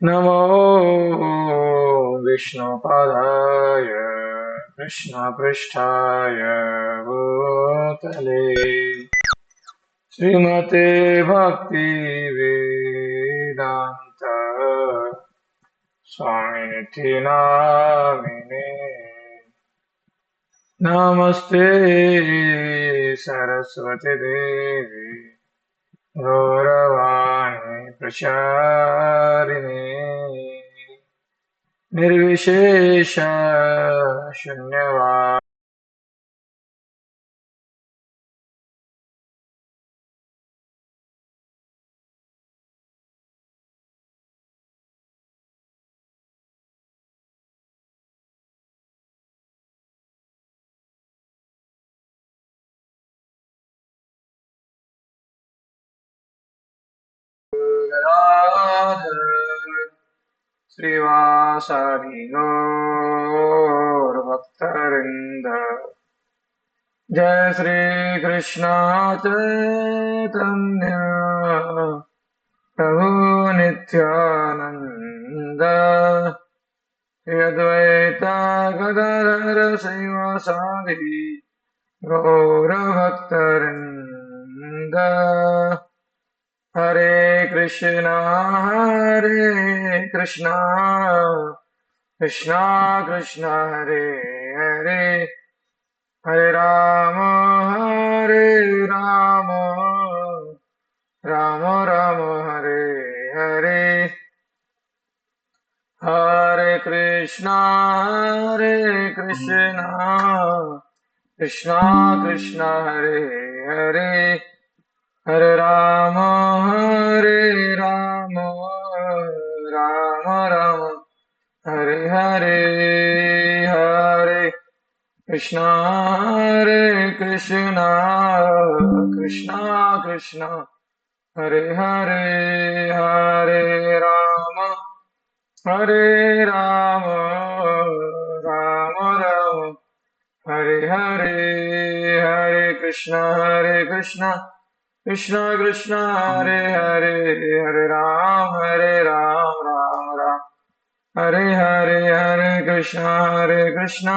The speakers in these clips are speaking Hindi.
नमो विष्णुपादाय कृष्णपृष्ठाय भूतले श्रीमते भक्तिवेदान्त स्वामिनिति नामिने। नमस्ते सरस्वती देवी गौरवाणी प्रचारिणे निर्विशेष शून्यवाद। श्रीवासादि गौरभक्तवृन्द जय श्री कृष्ण चैतन्य प्रभु नित्यानंद श्री अद्वैत गदाधर श्रीवासादि गौरभक्तवृन्द हरे कृष्णा कृष्णा कृष्णा हरे हरे हरे राम राम राम हरे हरे हरे कृष्णा कृष्णा कृष्णा हरे हरे हरे राम राम राम हरे हरे हरे कृष्णा कृष्णा कृष्णा हरे हरे हरे राम राम राम हरे हरे हरे कृष्णा कृष्णा कृष्णा हरे हरे हरे राम राम राम हरे हरे हरे कृष्णा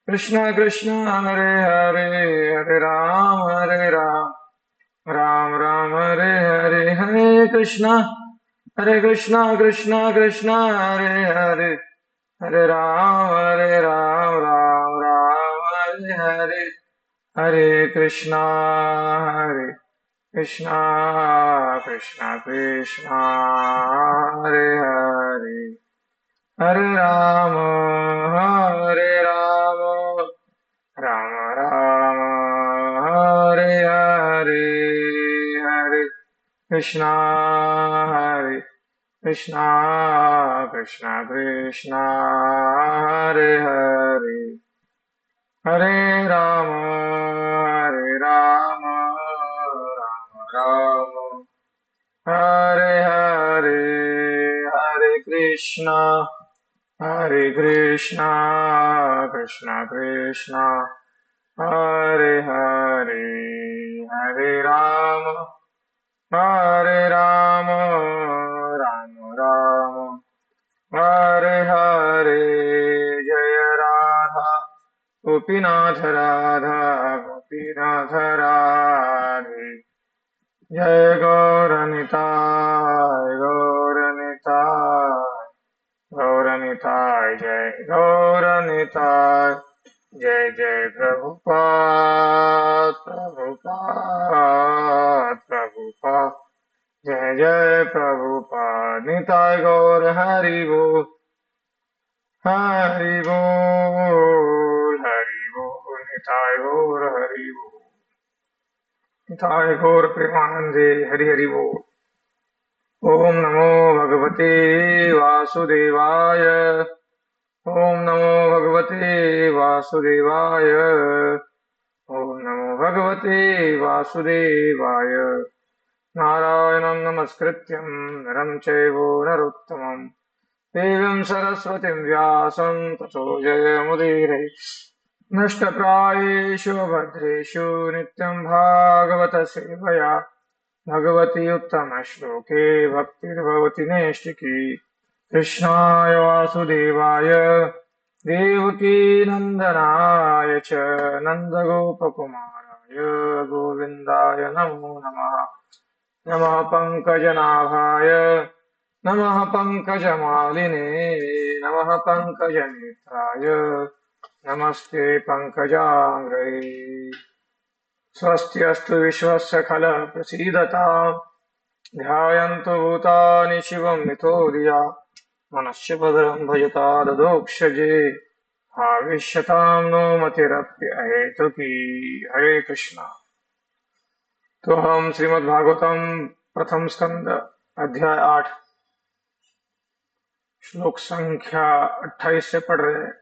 कृष्णा कृष्णा हरे हरे हरे राम राम राम हरे हरे हरे कृष्णा कृष्णा कृष्णा हरे हरे हरे राम राम हरे हरे हरे कृष्णा कृष्णा कृष्णा हरे हरे हरे राम राम राम हरे हरे हरे कृष्णा कृष्णा हरे हरे हरे राम राम हरे हरे हरे कृष्णा कृष्णा हरे हरे हरे राम राम हरे हरे जय राधा गोपीनाथ राधे जय गौरनिताय जय गौरनिताय जय जय प्रभुपाद जय जय प्रभुपाद निताय गौर हरि बोल निताय गौर हरि बोल निताय गौर प्रेमानंदे हरि हरि बोल। ओम नमो भगवते वासुदेवाय ओम नमो भगवते वासुदेवाय ओम नमो भगवते वासुदेवाय नारायणं नमस्कृत्यं नरं चैव नरोत्तमं देवीं सरस्वतीं व्यासं ततो जयमुदीरये नष्टप्रायेषु भद्रेषु नित्यं भागवत सेवया भगवति उत्तमश्लोके भक्तिर्भवति नैष्टिकी कृष्णाय वासुदेवाय देवकीनन्दनाय च नन्दगोपकुमाराय गोविन्दाय नमो नमः। नमः पङ्कजनाभाय नमः पङ्कजमालिने नमः पङ्कजनेत्राय नमस्ते पङ्कजाङ्घ्रये। स्वस्ति विश्वस्य खलः प्रसीदताम् ध्यायन्तु भूतानि शिवं मिथो धिया मनस्य भद्रं भजता ददोक्षजे आविश्यतां नो मतिरप्यहेतुकी। हरे कृष्णा। तो हम श्रीमद् भागवतम प्रथम स्कंद अध्याय 8 श्लोक संख्या 28 से पढ़ रहे हैं।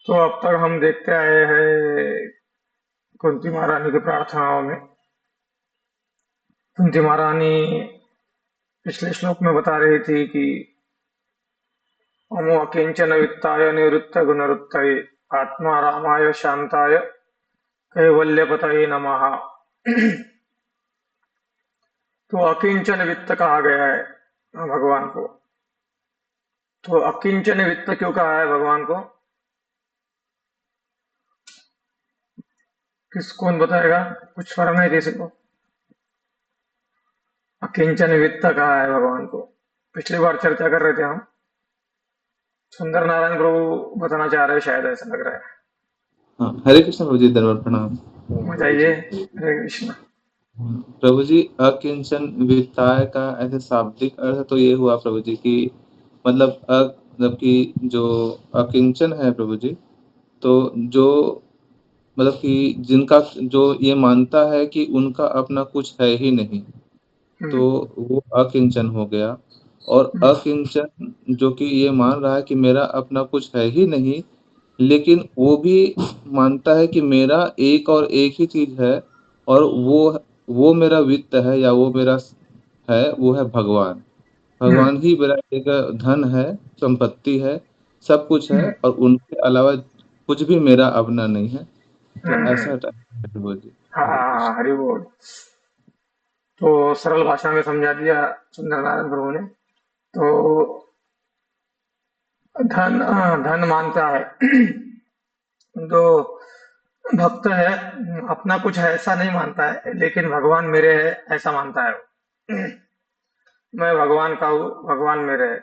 तो अब तक हम देखते आए हैं कुंती महारानी की प्रार्थनाओं में। कुंती महारानी पिछले श्लोक में बता रही थी कि अमो अकिंचन वित्ताय निवृत्त गुणरुत्तये आत्मा रामाय शांताय कैवल्यपतये नमः। तो अकिंचन वित्त कहा गया है भगवान को। तो अकिंचन वित्त क्यों कहा है भगवान को? कौन बताएगा? कुछ फर्क नहीं किसी को। अकिंचन वित्त कहा है भगवान को। पिछली बार चर्चा कर रहे थे हम। सुंदर नारायण प्रभु बताना चाह रहे हैं, शायद ऐसा लग रहा है। हाँ, हरे कृष्ण प्रभु जी, दरबार प्रणाम। बताइए। हरे कृष्ण। प्रभु जी, अकिंचन वित्ताय का ऐसे शाब्दिक अर्थ तो ये हुआ प्रभु जी कि मतलब कि जो अकिंचन है प्रभु जी, तो जो मतलब कि जिनका जो ये मानता है कि उनका अपना कुछ है ही नहीं, तो वो अकिंचन हो गया। और अकिंचन जो कि ये मान रहा है कि मेरा अपना कुछ है ही नहीं, लेकिन वो भी मानता है कि मेरा एक और एक ही चीज है, और वो मेरा वित्त है या वो मेरा है, वो है भगवान। भगवान ही मेरा एक धन है, संपत्ति है, सब कुछ है, और उनके अलावा कुछ भी मेरा अपना नहीं है। तो ऐसा टाइप है प्रभु जी। हरे हाँ, कृष्ण। हरि बोल। तो सरल भाषा में समझा दिया सुंदर नारायण प्रभु ने। तो धन मानता है जो भक्त है, अपना कुछ है ऐसा नहीं मानता है, लेकिन भगवान मेरे है ऐसा मानता है वो। मैं भगवान का हूँ, भगवान मेरे है।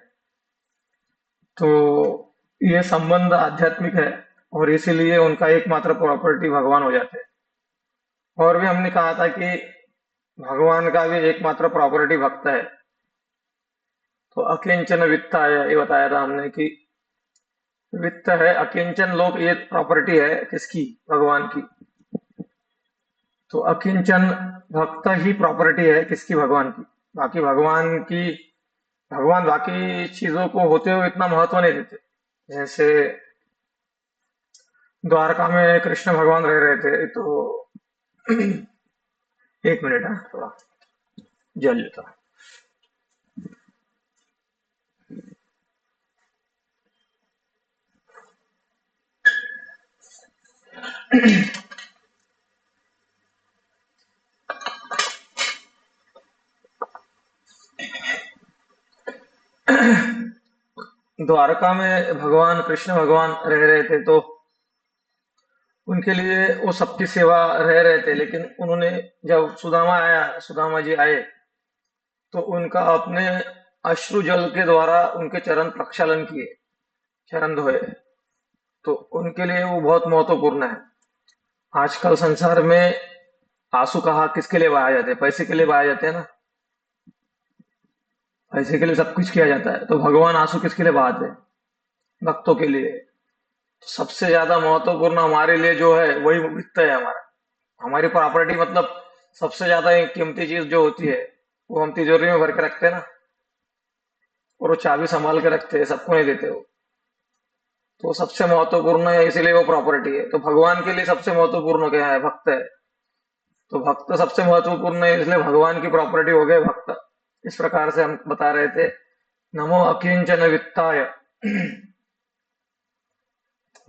तो ये संबंध आध्यात्मिक है और इसीलिए उनका एकमात्र प्रॉपर्टी भगवान हो जाते हैं। और भी हमने कहा था कि भगवान का भी एकमात्र प्रॉपर्टी भक्त है। तो अकिंचन वित्त है, ये बताया था हमने कि वित्त है, अकिंचन लोक, ये प्रॉपर्टी है किसकी? भगवान की। तो अकिंचन भक्त ही प्रॉपर्टी है किसकी? भगवान की। बाकी भगवान बाकी चीजों को होते हुए इतना महत्व नहीं देते। जैसे द्वारका में कृष्ण भगवान रह रहे थे, तो एक मिनट है, थोड़ा जल लेता हूं। द्वारका में भगवान कृष्ण भगवान रह रहे थे, तो उनके लिए वो सबकी सेवा रह रहे थे। लेकिन उन्होंने, जब सुदामा जी आए, तो उनका अपने अश्रु जल के द्वारा उनके चरण प्रक्षालन किए, चरण धोए। तो उनके लिए वो बहुत महत्वपूर्ण है। आजकल संसार में आंसू कहाँ किसके लिए बहाए जाते हैं? पैसे के लिए बहाए जाते हैं ना। पैसे के लिए सब कुछ किया जाता है। तो भगवान आंसू किसके लिए बहाते हैं? भक्तों के लिए। तो सबसे ज्यादा महत्वपूर्ण हमारे लिए जो है वही वित्त है हमारा। हमारी प्रॉपर्टी मतलब सबसे ज्यादा एक कीमती चीज जो होती है, वो हम तिजोरी में भर के रखते हैं ना, और वो चाबी संभाल के रखते हैं, सबको नहीं देते वो। तो सबसे महत्वपूर्ण है, इसीलिए वो प्रॉपर्टी है। तो भगवान के लिए सबसे महत्वपूर्ण क्या है? भक्त है। तो भक्त सबसे महत्वपूर्ण है, इसलिए भगवान की प्रॉपर्टी हो गए भक्त। इस प्रकार से हम बता रहे थे। नमो अकिंचन वित्ताय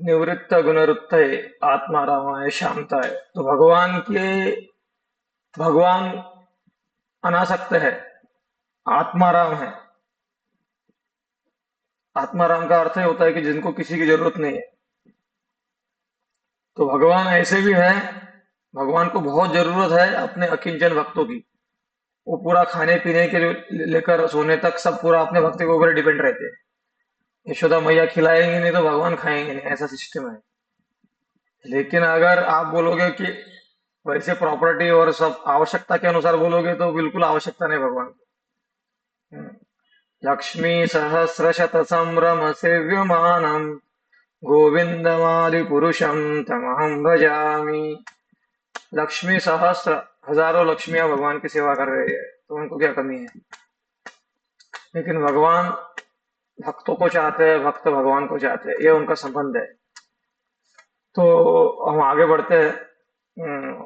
निवृत्त गुणरुत्तये आत्मा रामाय शांताय। तो भगवान अनासक्त है, आत्माराम है। आत्माराम का अर्थ ये होता है कि जिनको किसी की जरूरत नहीं है। तो भगवान ऐसे भी है, भगवान को बहुत जरूरत है अपने अकिंचन भक्तों की। वो पूरा खाने पीने के लेकर सोने तक सब पूरा अपने भक्ति के ऊपर डिपेंड रहते हैं। यशोदा मैया खिलाएंगे नहीं तो भगवान खाएंगे नहीं, ऐसा सिस्टम है। लेकिन अगर आप बोलोगे कि वैसे प्रॉपर्टी और सब आवश्यकता के अनुसार बोलोगे तो बिल्कुल आवश्यकता नहीं भगवान को। लक्ष्मी सहस्र शत संभ्रम सेव्यमानम गोविंदमादि पुरुषम तमहम भजामि। लक्ष्मी सहस्र, हजारों लक्ष्मियां भगवान की सेवा कर रही है, तो उनको क्या कमी है। लेकिन भगवान भक्तों को चाहते हैं, भक्त भगवान को चाहते हैं, ये उनका संबंध है। तो हम आगे बढ़ते हैं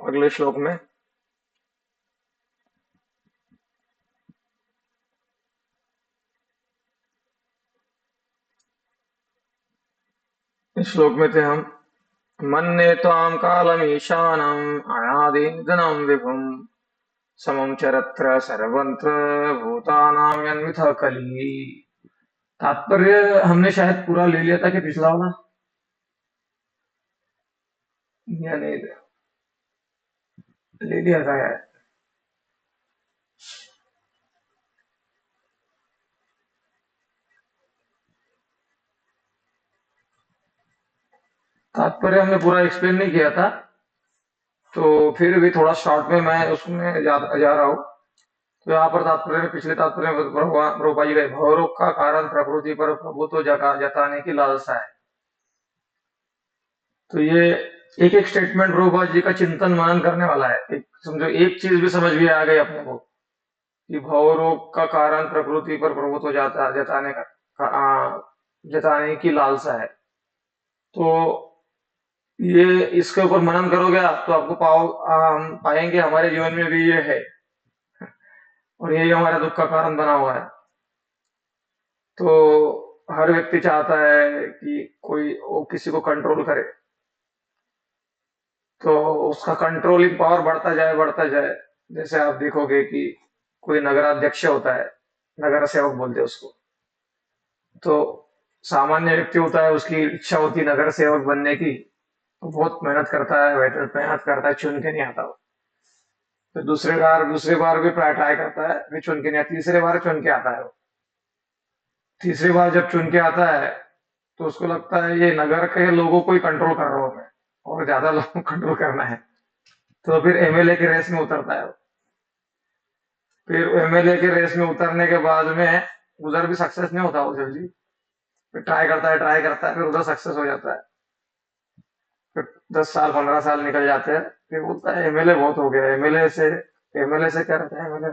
अगले श्लोक में। इस श्लोक में थे हम। मन्ये त्वां कालमीशानम् अनादिनिधनं विभुम् समं चरत्र सर्वत्र भूतानां यन्मिथः कली। तात्पर्य हमने शायद पूरा ले लिया था कि पिछला वाला, या नहीं ले लिया था यार। तात्पर्य हमने पूरा एक्सप्लेन नहीं किया था, तो फिर भी थोड़ा शॉर्ट में मैं उसमें जा रहा हूँ। तो यहाँ पर तात्पर्य में, पिछले तात्पर्य में प्रभुपा जी गए, भवरोग का कारण प्रकृति पर प्रभुत्व जताने की लालसा है। तो ये एक एक स्टेटमेंट प्रभुपा जी का चिंतन मनन करने वाला है। एक समझो, एक चीज भी समझ में आ गई अपने को कि भवरोग का कारण प्रकृति पर प्रभुत्व जताने की लालसा है। तो ये इसके ऊपर मनन करोगे आप तो आपको हम पाएंगे हमारे जीवन में भी ये है, और यही हमारा दुख का कारण बना हुआ है। तो हर व्यक्ति चाहता है कि कोई वो किसी को कंट्रोल करे, तो उसका कंट्रोलिंग पावर बढ़ता जाए बढ़ता जाए। जैसे आप देखोगे कि कोई नगराध्यक्ष होता है, नगर सेवक बोलते हैं उसको। तो सामान्य व्यक्ति होता है, उसकी इच्छा होती है नगर सेवक बनने की, तो बहुत मेहनत करता है, मेहनत करता है, चुन के नहीं आता वो। फिर दूसरे बार भी ट्राई करता है, फिर चुन के नहीं आता, तीसरे बार चुन के आता है वो। तीसरी बार जब चुन के आता है तो उसको लगता है ये नगर के लोगों को ही कंट्रोल कर रहा हूं मैं, और ज्यादा लोगों को कंट्रोल करना है। तो फिर एमएलए के रेस में उतरता है वो। फिर एमएलए के रेस में उतरने के बाद में उधर भी सक्सेस नहीं होता वो जल्दी। फिर ट्राई करता है, फिर उधर सक्सेस हो जाता है। फिर 10 साल 15 साल निकल जाते हैं, फिर बोलता है एमएलए बहुत हो गया। एमएलए से क्या रहता है, एमएलए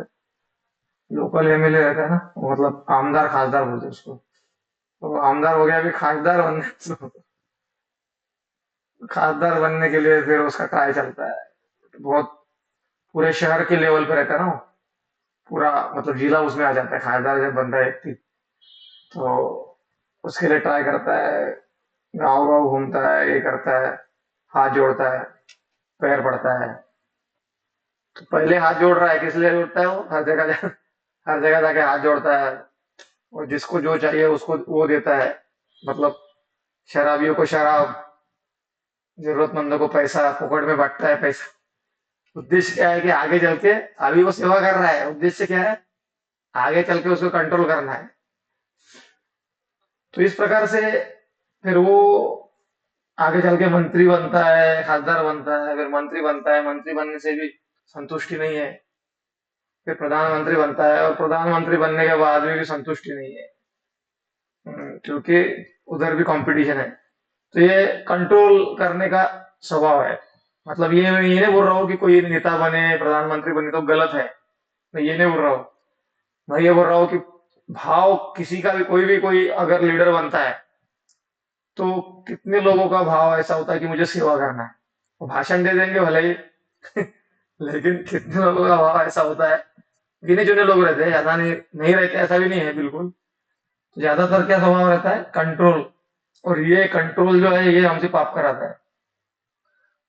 लोकल एमएलए रहता है ना, मतलब आमदार खासदार बोलते हैं उसको। तो आमदार हो गया, अभी खासदार बनने के लिए फिर उसका ट्राई चलता है। बहुत पूरे शहर के लेवल पे रहता है ना वो। पूरा मतलब जिला उसमें आ जाता है, खासदार जब बनता है व्यक्ति। तो उसके लिए ट्राई करता है, गाँव गाँव घूमता है, ये करता है, हाथ जोड़ता है, पैर पड़ता है। तो पहले हाथ जोड़ रहा है, किस लिए जोड़ता है वो, हर जगह जाके हाथ जोड़ता है, और जिसको जो चाहिए उसको वो देता है। मतलब शराबियों को शराब, जरूरतमंदों को पैसा, फोकट में बांटता है पैसा। उद्देश्य क्या है कि आगे चल के, अभी वो सेवा कर रहा है, उद्देश्य क्या है, आगे चल के उसको कंट्रोल करना है। तो इस प्रकार से फिर वो आगे चल के मंत्री बनता है, खासदार बनता है, फिर मंत्री बनता है। मंत्री बनने से भी संतुष्टि नहीं है, फिर प्रधानमंत्री बनता है, और प्रधानमंत्री बनने के बाद में भी संतुष्टि नहीं है। क्योंकि उधर भी कंपटीशन है। तो ये कंट्रोल करने का स्वभाव है। मतलब ये मैं ये नहीं बोल रहा हूँ कि कोई नेता बने, प्रधानमंत्री बने तो गलत है, मैं ये नहीं बोल रहा हूँ। मैं ये बोल रहा हूँ कि भाव किसी का भी, कोई अगर लीडर बनता है तो कितने लोगों का भाव ऐसा होता है कि मुझे सेवा करना है। वो भाषण दे देंगे भले ही लेकिन कितने लोगों का भाव ऐसा होता है, गिने चुने लोग रहते हैं, ज्यादा नहीं रहते, ऐसा भी नहीं है बिल्कुल। ज्यादातर क्या स्वभाव रहता है, कंट्रोल। और ये कंट्रोल जो है ये हमसे पाप कराता है।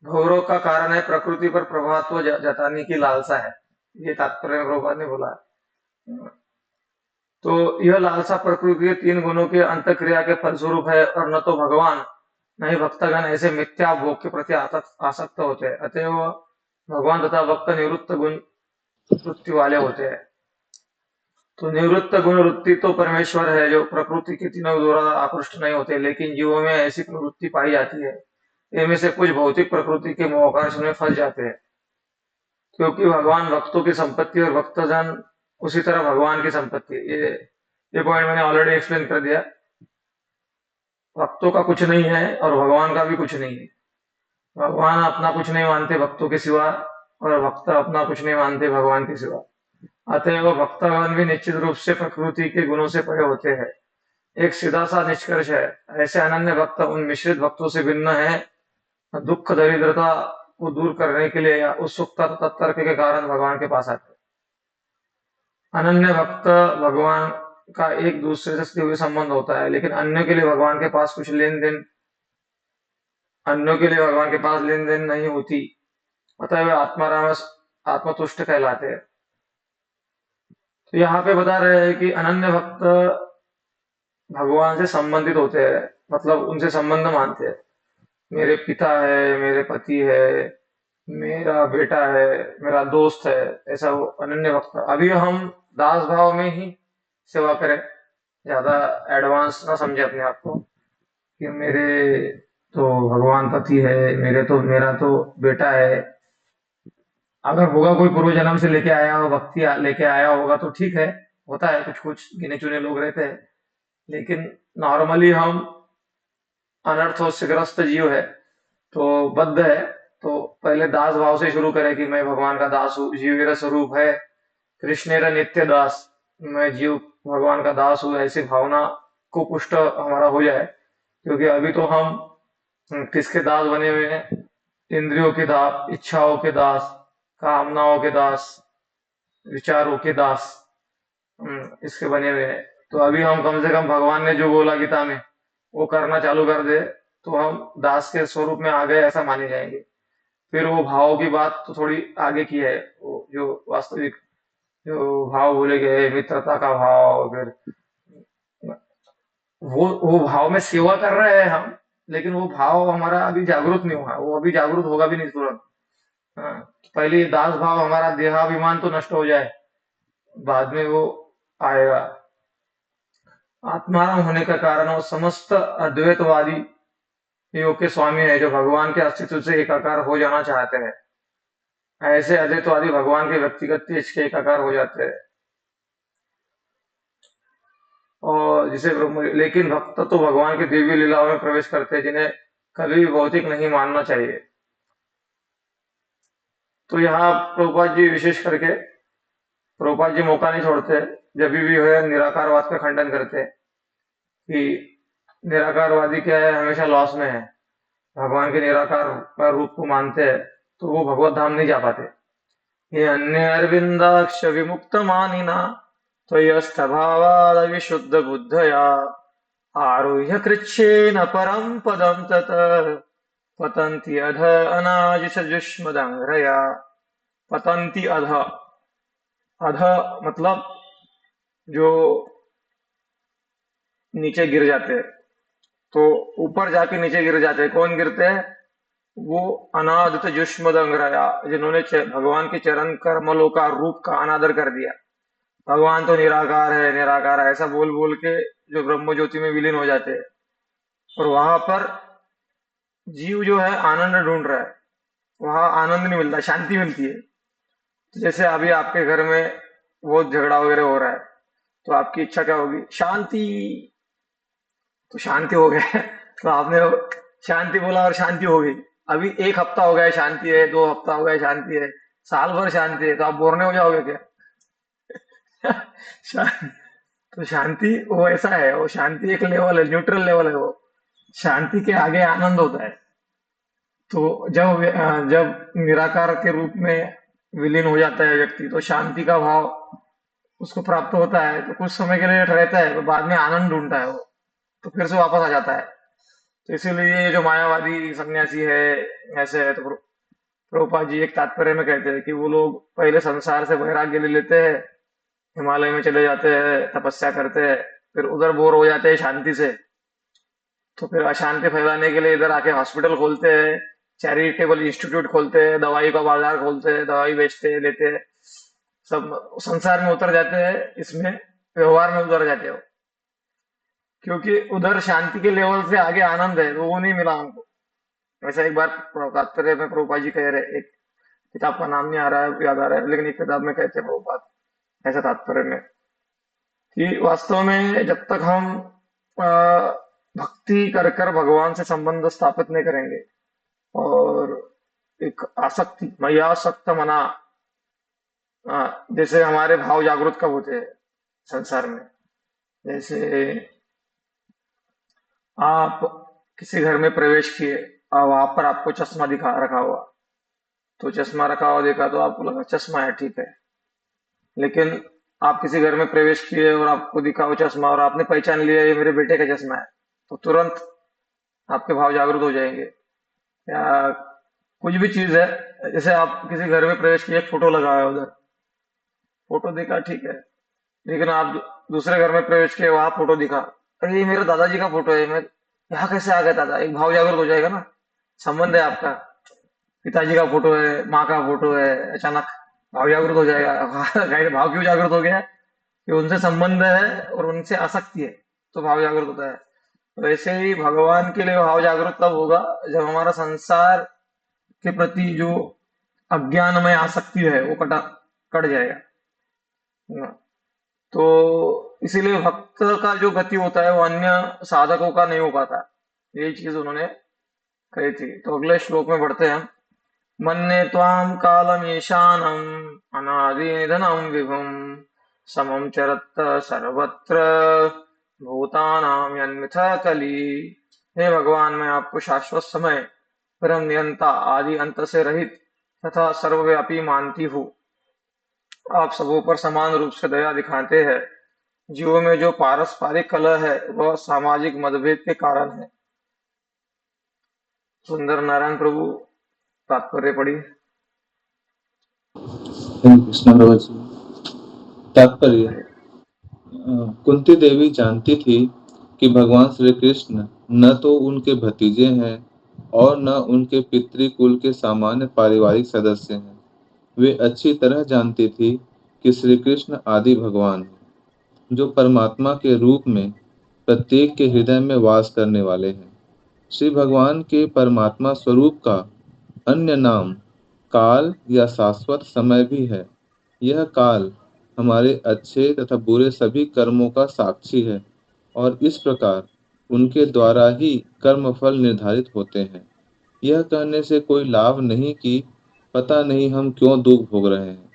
गौरव का कारण है प्रकृति पर प्रभुत्व जताने की लालसा है। ये तात्पर्य प्रभुपाद ने बोला है। तो यह लालसा प्रकृति के तीन गुणों के अंतःक्रिया के फलस्वरूप है, और न तो भगवान न ही भक्तगण ऐसे मिथ्या भोग के प्रति आसक्त होते हैं। अतएव भगवान तथा भक्त निवृत्त गुण वृत्ति वाले होते हैं। तो निवृत्त गुण वृत्ति तो परमेश्वर है, जो प्रकृति के तीनों द्वारा आकृष्ट नहीं होते, लेकिन जीवों में ऐसी प्रवृत्ति पाई जाती है। इनमें से कुछ भौतिक प्रकृति के मोहाकर्ष में फंस जाते हैं, क्योंकि भगवान भक्तों की संपत्ति और भक्तजन उसी तरह भगवान की संपत्ति। ये पॉइंट मैंने ऑलरेडी एक्सप्लेन कर दिया। भक्तों का कुछ नहीं है और भगवान का भी कुछ नहीं है। भगवान अपना कुछ नहीं मानते भक्तों के सिवा, और भक्त अपना कुछ नहीं मानते भगवान के सिवा। अतएव भक्तगण भी निश्चित रूप से प्रकृति के गुणों से परे होते हैं। एक सीधा सा निष्कर्ष है, ऐसे अनन्य भक्त उन मिश्रित भक्तों से भिन्न है। दुख दरिद्रता को दूर करने के लिए या उत्सुकता तथा तर्क के कारण भगवान के पास आते हैं। अनन्य भक्त भगवान का एक दूसरे से सीधे हुए संबंध होता है, लेकिन अन्यों के लिए भगवान के पास लेन देन नहीं होती। अतः वे आत्माराम आत्मतुष्ट कहलाते हैं। तो यहाँ पे बता रहे हैं कि अनन्य भक्त भगवान से संबंधित होते हैं, मतलब उनसे संबंध मानते हैं। मेरे पिता है, मेरे पति है, मेरा बेटा है, मेरा दोस्त है, ऐसा वो अनन्य भक्त। अभी हम दास भाव में ही सेवा करें, ज्यादा एडवांस ना समझे अपने आप को कि मेरे तो भगवान पति है, मेरा तो बेटा है। अगर होगा कोई पूर्व जन्म से लेके आया हो, भक्ति लेके आया होगा तो ठीक है, होता है, कुछ कुछ गिने चुने लोग रहते हैं। लेकिन नॉर्मली हम अनर्थों से ग्रस्त जीव है, तो बद्ध है। तो पहले दास भाव से शुरू करें कि मैं भगवान का दास हूँ, जीव मेरा स्वरूप है, कृष्णेरा नित्य दास, मैं जीव भगवान का दास हूँ, ऐसी भावना को पुष्ट हमारा हो जाए। क्योंकि अभी तो हम किसके दास बने हुए हैं? इंद्रियों के दास, इच्छाओं के दास, कामनाओं के दास, विचारों के दास, इसके बने हुए हैं। तो अभी हम कम से कम भगवान ने जो बोला गीता में वो करना चालू कर दे, तो हम दास के स्वरूप में आ गए ऐसा माने जाएंगे। फिर वो भाव की बात तो थोड़ी आगे की है, वो जो वास्तविक जो भाव बोले गए, मित्रता का भाव, फिर वो भाव में सेवा कर रहे हैं हम, लेकिन वो भाव हमारा अभी जागृत नहीं हुआ, वो अभी जागृत होगा भी नहीं तुरंत। हाँ, पहले ये दास भाव हमारा देहाभिमान तो नष्ट हो जाए, बाद में वो आएगा। आत्माराम होने का कारण वो समस्त अद्वैतवादी योग के स्वामी है, जो भगवान के अस्तित्व से एकाकार हो जाना चाहते हैं। ऐसे अद्वैतवादी भगवान के व्यक्तिगत तेज के एकाकार हो जाते हैं, और जिसे लेकिन भक्त तो भगवान की दिव्य लीलाओं में प्रवेश करते हैं, जिन्हें कभी भी भौतिक नहीं मानना चाहिए। तो यहाँ प्रभुपाद जी विशेष करके, प्रभुपाद जी मौका नहीं छोड़ते, जब भी है निराकारवाद का खंडन करते हैं कि निराकारवादी क्या है, हमेशा लॉस में है। भगवान के निराकार का रूप को मानते हैं तो वो भगवत धाम नहीं जा पाते। ये अन्य अरविंदाक्ष विमुक्त मानिना त्वयस्थभावाद विशुद्ध बुद्धया आरुह्य कृच्छेन परम पदम तत पतन्ति अध अनाजिषजुष्मदंघ्रया। पतन्ति अध, अध मतलब जो नीचे गिर जाते हैं, तो ऊपर जाके नीचे गिर जाते हैं। कौन गिरते हैं? वो अनादित जुष्मदंघ्रया, जिन्होंने भगवान के चरण कमलों का रूप का अनादर कर दिया। भगवान तो निराकार है, निराकार है ऐसा बोल बोल के जो ब्रह्म ज्योति में विलीन हो जाते हैं, और वहां पर जीव जो है आनंद ढूंढ रहा है, वहां आनंद नहीं मिलता, शांति मिलती है। तो जैसे अभी आपके घर में बहुत झगड़ा वगैरह हो रहा है, तो आपकी इच्छा क्या होगी? शांति। तो शांति हो गया तो आपने शांति बोला और शांति हो गई। अभी एक हफ्ता हो गया शांति है, 2 हफ्ता हो गया शांति है, साल भर शांति है, तो आप बोरने हो जाओगे क्या? शा- तो शांति वो ऐसा है, वो शांति एक लेवल है, न्यूट्रल लेवल है वो। शांति के आगे आनंद होता है। तो जब निराकार के रूप में विलीन हो जाता है व्यक्ति, तो शांति का भाव उसको प्राप्त होता है, तो कुछ समय के लिए रहता है, तो बाद में आनंद ढूंढता है वो, तो फिर से वापस आ जाता है। तो इसीलिए ये जो मायावादी सन्यासी है ऐसे है, तो प्रभुपाद जी एक तात्पर्य में कहते हैं कि वो लोग पहले संसार से वैराग्य ले लेते हैं, हिमालय में चले जाते हैं, तपस्या करते हैं, फिर उधर बोर हो जाते हैं शांति से, तो फिर अशांति फैलाने के लिए इधर आके हॉस्पिटल खोलते हैं, चैरिटेबल इंस्टीट्यूट खोलते हैं, दवाई का बाजार खोलते हैं, दवाई बेचते हैं, लेते हैं, सब संसार में उतर जाते हैं, इसमें व्यवहार में उतर जाते हो, क्योंकि उधर शांति के लेवल से आगे आनंद है, तो वो नहीं मिला उनको। वैसा एक बार तात्पर्य में प्रभुपाद जी कह रहे, एक किताब का नाम नहीं आ रहा है, याद आ रहा है, लेकिन एक किताब में कहते हैं प्रभुपाद ऐसा तात्पर्य में, कि वास्तव में जब तक हम अ, भक्ति कर कर भगवान से संबंध स्थापित नहीं करेंगे, और एक आसक्ति मयासक्त मना, जैसे हमारे भाव जागृत कब होते हैं संसार में, जैसे आप किसी घर में प्रवेश किए और वहां पर आपको चश्मा दिखा रखा हुआ, तो चश्मा रखा हुआ देखा तो आपको लगा चश्मा है, ठीक है, लेकिन आप किसी घर में प्रवेश किए और आपको दिखा वो चश्मा और आपने पहचान लिया ये मेरे बेटे का चश्मा है, तो तुरंत आपके भाव जागृत हो जाएंगे। या कुछ भी चीज है, जैसे आप किसी घर में प्रवेश किए, फोटो लगा है उधर, फोटो देखा, ठीक है, लेकिन आप दूसरे घर में प्रवेश किए, वहां फोटो दिखा, अरे ये मेरे दादाजी का फोटो है, मैं यहाँ कैसे आ गया दादा, एक भाव जागृत हो जाएगा ना, संबंध है आपका, पिताजी का फोटो है, माँ का फोटो है, अचानक भाव जागृत हो जाएगा। भाव क्यों जागृत हो गया, कि उनसे संबंध है और उनसे आसक्ति है, तो भाव जागृत होता है। वैसे ही भगवान के लिए भाव जागृत तब होगा जब हमारा संसार के प्रति जो अज्ञानमय आसक्ति है वो कट जाएगा ना। तो इसीलिए भक्त का जो गति होता है वो अन्य साधकों का नहीं हो पाता, यही चीज उन्होंने कही थी। तो अगले श्लोक में बढ़ते हैं हम। मन्ये त्वां कालमीशानम् अनादिनिधनं विभुम् समं चरत् सर्वत्र भूतानां यन्मिथा कली। हे भगवान, मैं आपको शाश्वत समय, परम नियंता, आदि अंत से रहित तथा सर्वव्यापी मानती हूँ। आप सबों पर समान रूप से दया दिखाते हैं। जीवों में जो पारस्परिक कलह है वह सामाजिक मतभेद के कारण है। सुंदर नारायण प्रभु, तात्पर्य पढ़ी। हरे कृष्ण प्रभु जी। तात्पर्य। कुंती देवी जानती थी कि भगवान श्री कृष्ण न तो उनके भतीजे हैं और न उनके पितृकुल के सामान्य पारिवारिक सदस्य हैं। वे अच्छी तरह जानती थी कि श्री कृष्ण आदि भगवान हैं, जो परमात्मा के रूप में प्रत्येक के हृदय में वास करने वाले हैं। श्री भगवान के परमात्मा स्वरूप का अन्य नाम काल या शाश्वत समय भी है। यह काल हमारे अच्छे तथा बुरे सभी कर्मों का साक्षी है और इस प्रकार उनके द्वारा ही कर्मफल निर्धारित होते हैं। यह कहने से कोई लाभ नहीं कि पता नहीं हम क्यों दुख भोग रहे हैं।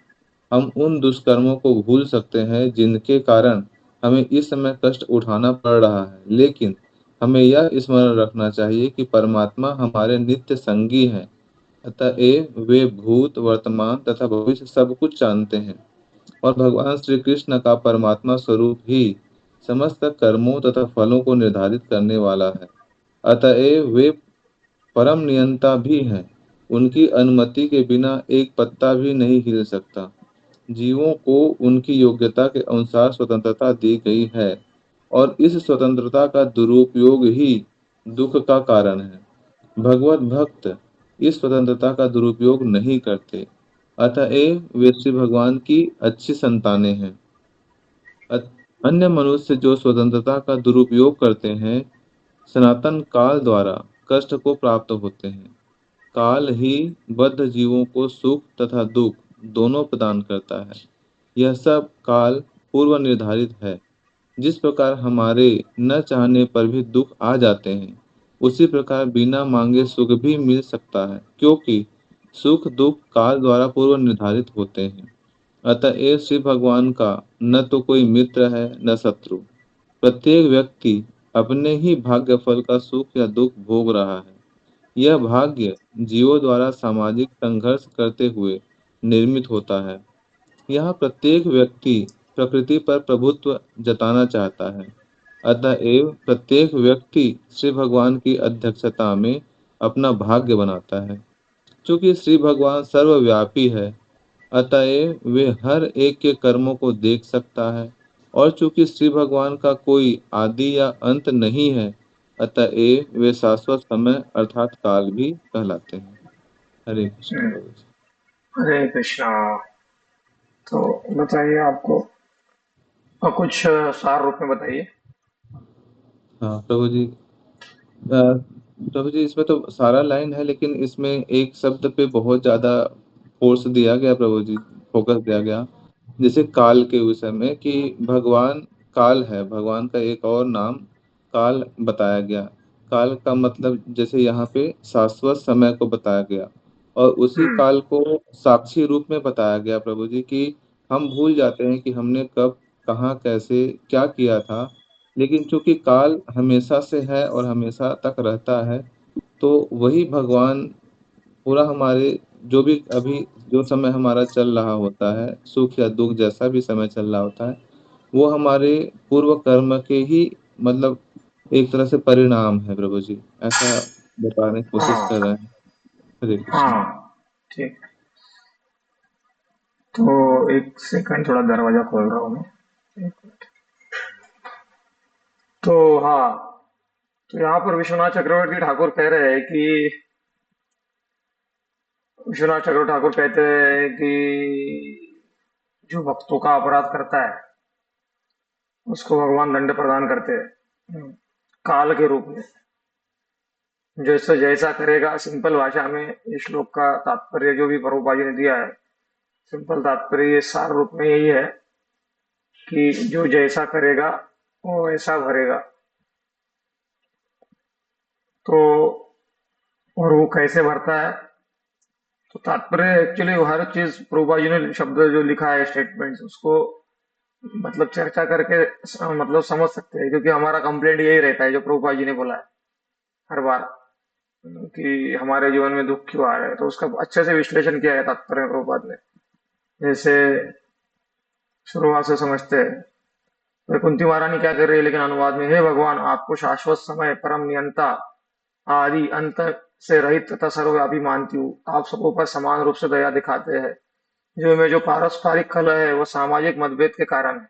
हम उन दुष्कर्मों को भूल सकते हैं जिनके कारण हमें इस समय कष्ट उठाना पड़ रहा है, लेकिन हमें यह स्मरण रखना चाहिए कि परमात्मा हमारे नित्य संगी हैं। अतएव वे भूत, वर्तमान तथा भविष्य सब कुछ जानते हैं और भगवान श्री कृष्ण का परमात्मा स्वरूप ही समस्त कर्मों तथा फलों को निर्धारित करने वाला है। अतएव वे परम नियंता भी हैं। उनकी अनुमति के बिना एक पत्ता भी नहीं हिल सकता। जीवों को उनकी योग्यता के अनुसार स्वतंत्रता दी गई है और इस स्वतंत्रता का दुरुपयोग ही दुख का कारण है। भगवत भक्त इस स्वतंत्रता का दुरुपयोग नहीं करते, अतएव वे श्री भगवान की अच्छी संतानें हैं। अन्य मनुष्य जो स्वतंत्रता का दुरुपयोग करते हैं, सनातन काल द्वारा कष्ट को प्राप्त होते हैं। काल ही बद्ध जीवों को सुख तथा दुख दोनों प्रदान करता है। यह सब काल पूर्व निर्धारित है। जिस प्रकार हमारे न चाहने पर भी दुख आ जाते हैं, उसी प्रकार बिना मांगे सुख भी मिल सकता है, क्योंकि सुख दुख काल द्वारा पूर्व निर्धारित होते हैं। अतएव श्री भगवान का न तो कोई मित्र है न शत्रु। प्रत्येक व्यक्ति अपने ही भाग्य फल का सुख या दुख भोग रहा है। यह भाग्य जीवों द्वारा सामाजिक संघर्ष करते हुए निर्मित होता है। यहाँ प्रत्येक व्यक्ति प्रकृति पर प्रभुत्व जताना चाहता है। अतएव प्रत्येक व्यक्ति श्री भगवान की अध्यक्षता में अपना भाग्य बनाता है। चूंकि श्री भगवान सर्वव्यापी है, अतएव वे हर एक के कर्मों को देख सकता है। और चूंकि श्री भगवान का कोई आदि या अंत नहीं है, अतएव वे शाश्वत समय अर्थात काल भी कहलाते हैं। हरे कृष्ण हम्म, प्रभु जी। हरे कृष्णा। तो बताइए आपको कुछ सार रूप में बताइए। हाँ प्रभु जी। प्रभु जी, इसमें तो सारा लाइन है, लेकिन इसमें एक शब्द पे बहुत ज्यादा फोर्स दिया गया प्रभु जी, फोकस दिया गया। जैसे काल के विषय में कि भगवान काल है, भगवान का एक और नाम काल बताया गया। काल का मतलब जैसे यहाँ पे शाश्वत समय को बताया गया, और उसी हम्म। काल को साक्षी रूप में बताया गया प्रभु जी, कि हम भूल जाते हैं कि हमने कब, कहाँ, कैसे, क्या किया था। लेकिन चूंकि काल हमेशा से है और हमेशा तक रहता है, तो वही भगवान पूरा हमारे जो भी अभी जो समय हमारा चल रहा होता है, सुख या दुख जैसा भी समय चल रहा होता है, वो हमारे पूर्व कर्म के ही मतलब एक तरह से परिणाम है प्रभु जी। ऐसा बताने की कोशिश कर हाँ। रहे हैं। हरे कृष्ण। हाँ। ठीक। तो एक सेकंड, थोड़ा दरवाजा खोल रहा हूँ मैं। तो हाँ, तो यहाँ पर विश्वनाथ चक्रवर्ती ठाकुर कह रहे हैं कि विश्वनाथ चक्रवर्ती ठाकुर कहते हैं कि जो भक्तों का अपराध करता है उसको भगवान दंड प्रदान करते हैं। काल के रूप में। जैसे जैसा करेगा, सिंपल भाषा में इस श्लोक का तात्पर्य जो भी प्रभुपाद जी ने दिया है, सिंपल तात्पर्य ये सार रूप में यही है कि जो जैसा करेगा वो वैसा भरेगा। तो और वो कैसे भरता है, तो तात्पर्य एक्चुअली हर चीज प्रभुपाद जी ने शब्द जो लिखा है स्टेटमेंट्स उसको मतलब चर्चा करके मतलब समझ सकते हैं, क्योंकि हमारा कंप्लेंट यही रहता है जो प्रभुपाद जी ने बोला है हर बार, कि हमारे जीवन में दुख क्यों आ रहा है, तो उसका अच्छे से विश्लेषण किया है तात्पर्य में प्रभुपाद ने। जैसे शुरुआत से समझते हैं, तो कुंती महारानी क्या कर रही है लेकिन अनुवाद में, हे भगवान, आपको शाश्वत समय, परम नियंता, आदि अंत से रहित तथा सर्वव्यापी मानती हूँ। आप सबों पर समान रूप से दया दिखाते हैं। जो पारस्परिक कलह है वो सामाजिक मतभेद के कारण है।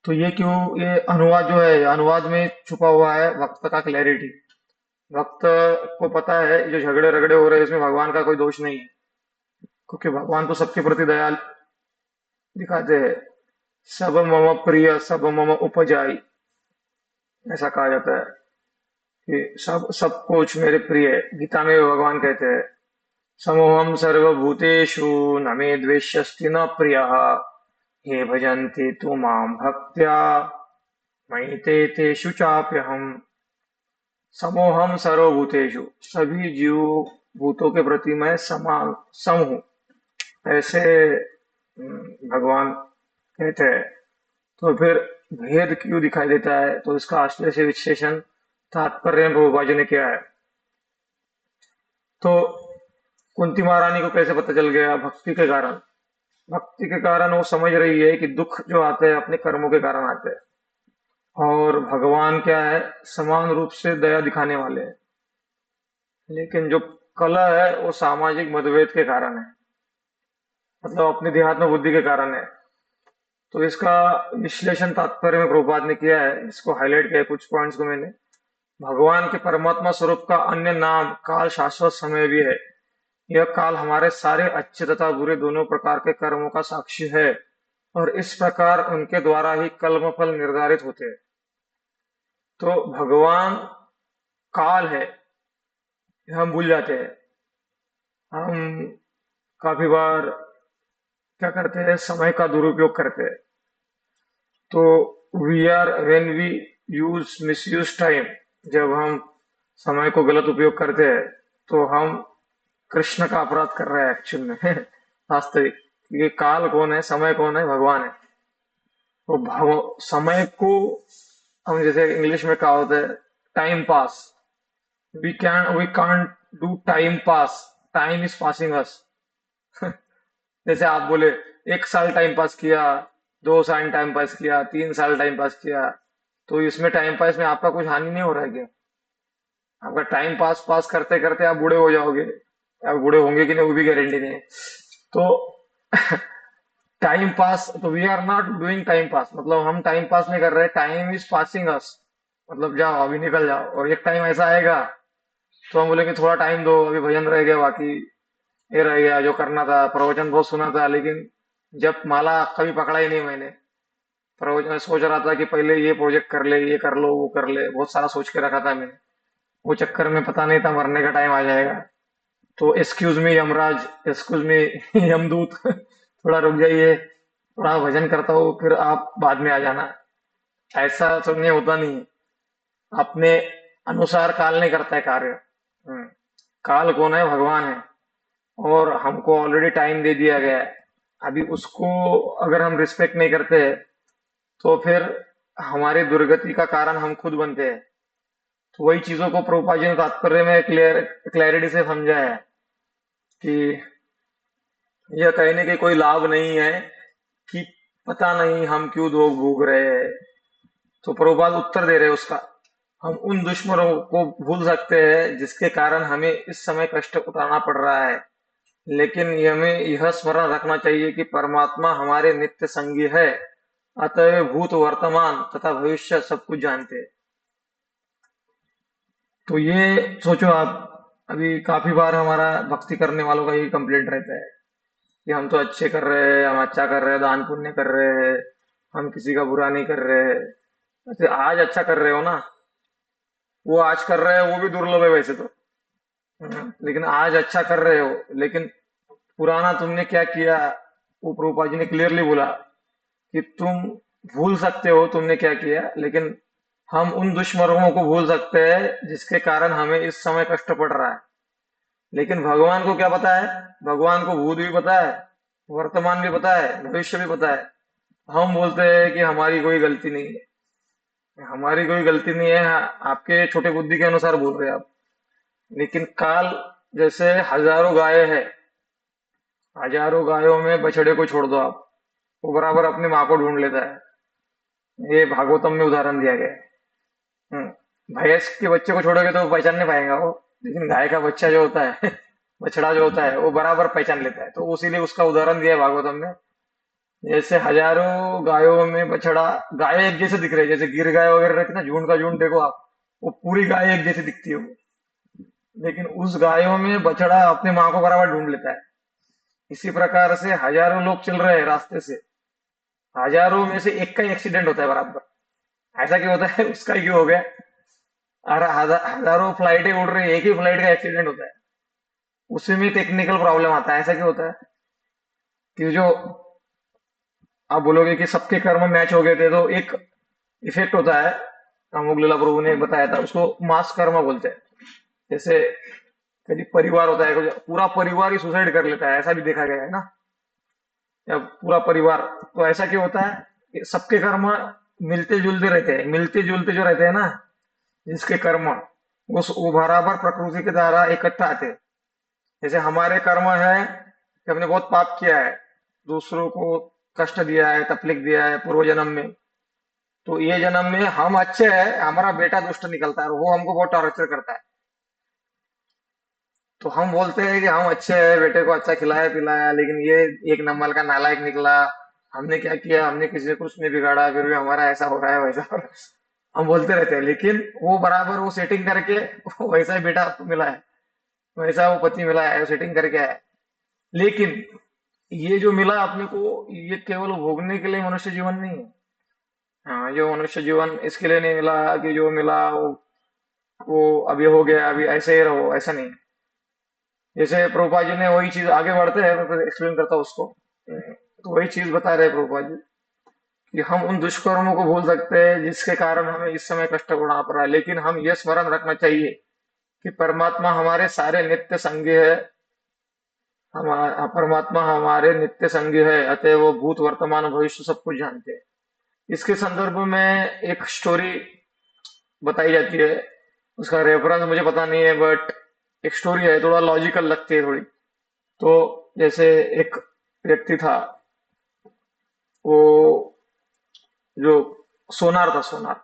तो ये क्यों, ये अनुवाद जो है, अनुवाद में छुपा हुआ है वक्त का क्लैरिटी। भक्त को पता है जो झगड़े रगड़े हो रहे हैं इसमें भगवान का कोई दोष नहीं है, क्योंकि भगवान तो सबके प्रति दया दिखाते हैं। सब मम प्रिय सब मम उपजाई, ऐसा कहा जाता है कि सब सब कुछ मेरे प्रिय है। गीता में भगवान कहते हैं, समोहम सर्वभूतेषु न मे द्वेष्यस्ति न प्रियः, ये भजन्ति तु मां भक्त्या मयि ते तेषु चाप्यहम्। समोहम सर्वभूतेषु, सभी जीव भूतों के प्रति मैं समान सम हूँ, ऐसे भगवान कहते हैं। तो फिर भेद क्यों दिखाई देता है, तो इसका आश्चर्य से विश्लेषण तात्पर्य में प्रभुपाद जी ने किया है। तो कुंती महारानी को कैसे पता चल गया, भक्ति के कारण। भक्ति के कारण वो समझ रही है कि दुख जो आते हैं अपने कर्मों के कारण आते हैं, और भगवान क्या है, समान रूप से दया दिखाने वाले हैं। लेकिन जो कलह है वो सामाजिक मतभेद के कारण है, मतलब अपने देहात्म बुद्धि के कारण है। तो इसका विश्लेषण तात्पर्य में प्रभुपाद ने किया है, इसको हाईलाइट किया है कुछ पॉइंट्स को मैंने। भगवान के परमात्मा स्वरूप का अन्य नाम काल शाश्वत समय भी है। यह काल हमारे सारे अच्छे तथा बुरे दोनों प्रकार के कर्मों का साक्षी है, और इस प्रकार उनके द्वारा ही कर्म फल निर्धारित होते हैं। तो भगवान काल है, यह हम भूल जाते हैं। हम काफी बार क्या करते हैं, समय का दुरुपयोग करते हैं। तो we are when we use misuse time, जब हम समय को गलत उपयोग करते हैं तो हम कृष्ण का अपराध कर रहे हैं एक्चुअल में वास्तविक। ये काल कौन है, समय कौन है, भगवान है। तो समय को हम जैसे इंग्लिश में कहा होता है time pass, we can't do time pass, time is passing us. जैसे आप बोले, 1 साल टाइम पास किया, 2 साल टाइम पास किया, 3 साल टाइम पास किया, तो इसमें टाइम पास में आपका कुछ हानि नहीं हो रहा है क्या? आपका टाइम पास पास करते करते आप बूढ़े हो जाओगे। आप बूढ़े होंगे कि नहीं वो भी गारंटी नहीं है। तो टाइम पास, तो we are not doing time pass, मतलब हम टाइम पास नहीं कर रहे, टाइम इज पासिंग अस। मतलब जाओ अभी निकल जाओ, और एक टाइम ऐसा आएगा तो हम बोलेंगे थोड़ा टाइम दो, अभी भजन रह गया, बाकी ये रह गया जो करना था, प्रवचन बहुत सुना था, लेकिन जब माला कभी पकड़ा ही नहीं मैंने। प्रवचन में सोच रहा था कि पहले ये प्रोजेक्ट कर ले, ये कर लो, वो कर ले, बहुत सारा सोच के रखा था मैंने। वो चक्कर में पता नहीं था मरने का टाइम आ जाएगा। तो excuse me Yamraj, excuse me यमदूत, थोड़ा रुक जाइए, थोड़ा भजन करता हूँ, फिर आप बाद में आ जाना। ऐसा तो नहीं होता, नहीं। अपने अनुसार काल नहीं करता है कार्य। काल कौन है? भगवान है। और हमको ऑलरेडी टाइम दे दिया गया है। अभी उसको अगर हम रिस्पेक्ट नहीं करते तो फिर हमारी दुर्गति का कारण हम खुद बनते हैं। तो वही चीजों को प्रभुपाद जी ने तात्पर्य में क्लैरिटी से समझा है कि यह कहने के कोई लाभ नहीं है कि पता नहीं हम क्यों दुख भोग रहे हैं। तो प्रभुपाद उत्तर दे रहे हैं उसका। हम उन दुश्मनों को भूल सकते हैं जिसके कारण हमें इस समय कष्ट उठाना पड़ रहा है, लेकिन हमें यह स्मरण रखना चाहिए कि परमात्मा हमारे नित्य संगी है, अतः भूत वर्तमान तथा भविष्य सब कुछ जानते हैं। तो ये सोचो आप, अभी काफी बार हमारा भक्ति करने वालों का ये कंप्लेंट रहता है कि हम तो अच्छे कर रहे हैं, हम अच्छा कर रहे हैं, दान पुण्य कर रहे हैं, हम किसी का बुरा नहीं कर रहे हैं। वैसे आज अच्छा कर रहे हो ना, वो आज कर रहे हो वो भी दुर्लभ है वैसे तो। लेकिन आज अच्छा कर रहे हो, लेकिन पुराना तुमने क्या किया, वो प्रभुपाद जी ने क्लियरली बोला कि तुम भूल सकते हो तुमने क्या किया, लेकिन हम उन दुश्मनों को भूल सकते हैं जिसके कारण हमें इस समय कष्ट पड़ रहा है। लेकिन भगवान को क्या पता है? भगवान को भूत भी पता है, वर्तमान भी पता है, भविष्य भी पता है। हम बोलते हैं कि हमारी कोई गलती नहीं है, हमारी कोई गलती नहीं है, आपके छोटे बुद्धि के अनुसार बोल रहे हैं आप। लेकिन काल जैसे हजारों गायें हैं, हजारों गायों में बछड़े को छोड़ दो आप, वो बराबर अपनी माँ को ढूंढ लेता है। ये भागवतम में उदाहरण दिया गया है। भैंस के बच्चे को छोड़ोगे तो वो पहचान नहीं पाएगा वो, लेकिन गाय का बच्चा जो होता है बछड़ा जो होता है वो बराबर पहचान लेता है, तो इसीलिए उसका उदाहरण दिया है भागवतम में। जैसे हजारों गायों में बछड़ा, गाय एक जैसे दिख रहे हैं, जैसे गिर गाय वगैरह रहती है ना, झुंड का झुंड देखो आप, वो पूरी गाय एक जैसी दिखती है वो। लेकिन उस गायों में बछड़ा अपनी माँ को बराबर ढूंढ लेता है। इसी प्रकार से हजारों लोग चल रहे हैं रास्ते से, हजारों में से एक का एक्सीडेंट होता है बराबर। ऐसा क्यों होता है? उसका ही क्यों हो गया? अरे हजारों फ्लाइटें उड़ रही है, एक ही फ्लाइट का एक्सीडेंट होता है, उसी में टेक्निकल प्रॉब्लम आता है। ऐसा क्यों होता है? कि जो आप बोलोगे कि सबके कर्म मैच हो गए थे, तो एक इफेक्ट होता है, अमोघ लीला प्रभु ने बताया था, उसको मास कर्म बोलते हैं। जैसे कभी परिवार होता है, पूरा परिवार ही सुसाइड कर लेता है, ऐसा भी देखा गया है ना, या पूरा परिवार। तो ऐसा क्यों होता है कि सबके कर्म मिलते जुलते रहते हैं, मिलते जुलते जो रहते हैं ना, जिसके कर्म वो बराबर प्रकृति के द्वारा इकट्ठा आते हैं। जैसे हमारे कर्म है कि हमने बहुत पाप किया है, दूसरों को कष्ट दिया है, तकलीफ दिया है पूर्व जन्म में। तो ये जन्म में हम अच्छे हैं, हमारा बेटा दुष्ट निकलता है और वो हमको बहुत टॉर्चर करता है। तो हम बोलते हैं कि हम अच्छे हैं, बेटे को अच्छा खिलाया पिलाया, लेकिन ये एक नंबर का नालायक निकला। हमने क्या किया? हमने किसी को कुछ नहीं बिगाड़ा, फिर भी हमारा ऐसा हो रहा है, वैसा हो रहा है। हम बोलते रहते हैं, लेकिन वो बराबर वो सेटिंग करके वैसा ही बेटा आपको मिला है, वैसा वो पति मिला है, वो सेटिंग करके आया है। लेकिन ये जो मिला अपने को, ये केवल भोगने के लिए मनुष्य जीवन नहीं है। हाँ, जो मनुष्य जीवन इसके लिए नहीं मिला कि जो मिला वो अभी हो गया, अभी ऐसे ही रहो, ऐसा नहीं। जैसे प्रभुपाद जी ने वही चीज, आगे बढ़ते हैं मैं एक्सप्लेन करता हूँ उसको। तो वही चीज बता रहे हैं प्रभुपाद जी कि हम उन दुष्कर्मों को भूल सकते हैं जिसके कारण हमें इस समय कष्ट उठाना पड़ रहा है, लेकिन हम ये स्मरण रखना चाहिए कि परमात्मा हमारे सारे नित्य संगी है। परमात्मा हमारे नित्य संगी है, अतः वो भूत वर्तमान भविष्य सब कुछ जानते हैं। इसके संदर्भ में एक स्टोरी बताई जाती है, उसका रेफरेंस मुझे पता नहीं है, बट एक स्टोरी है, थोड़ा लॉजिकल लगती है थोड़ी। तो जैसे एक व्यक्ति था, वो जो सोनार था, सोनार,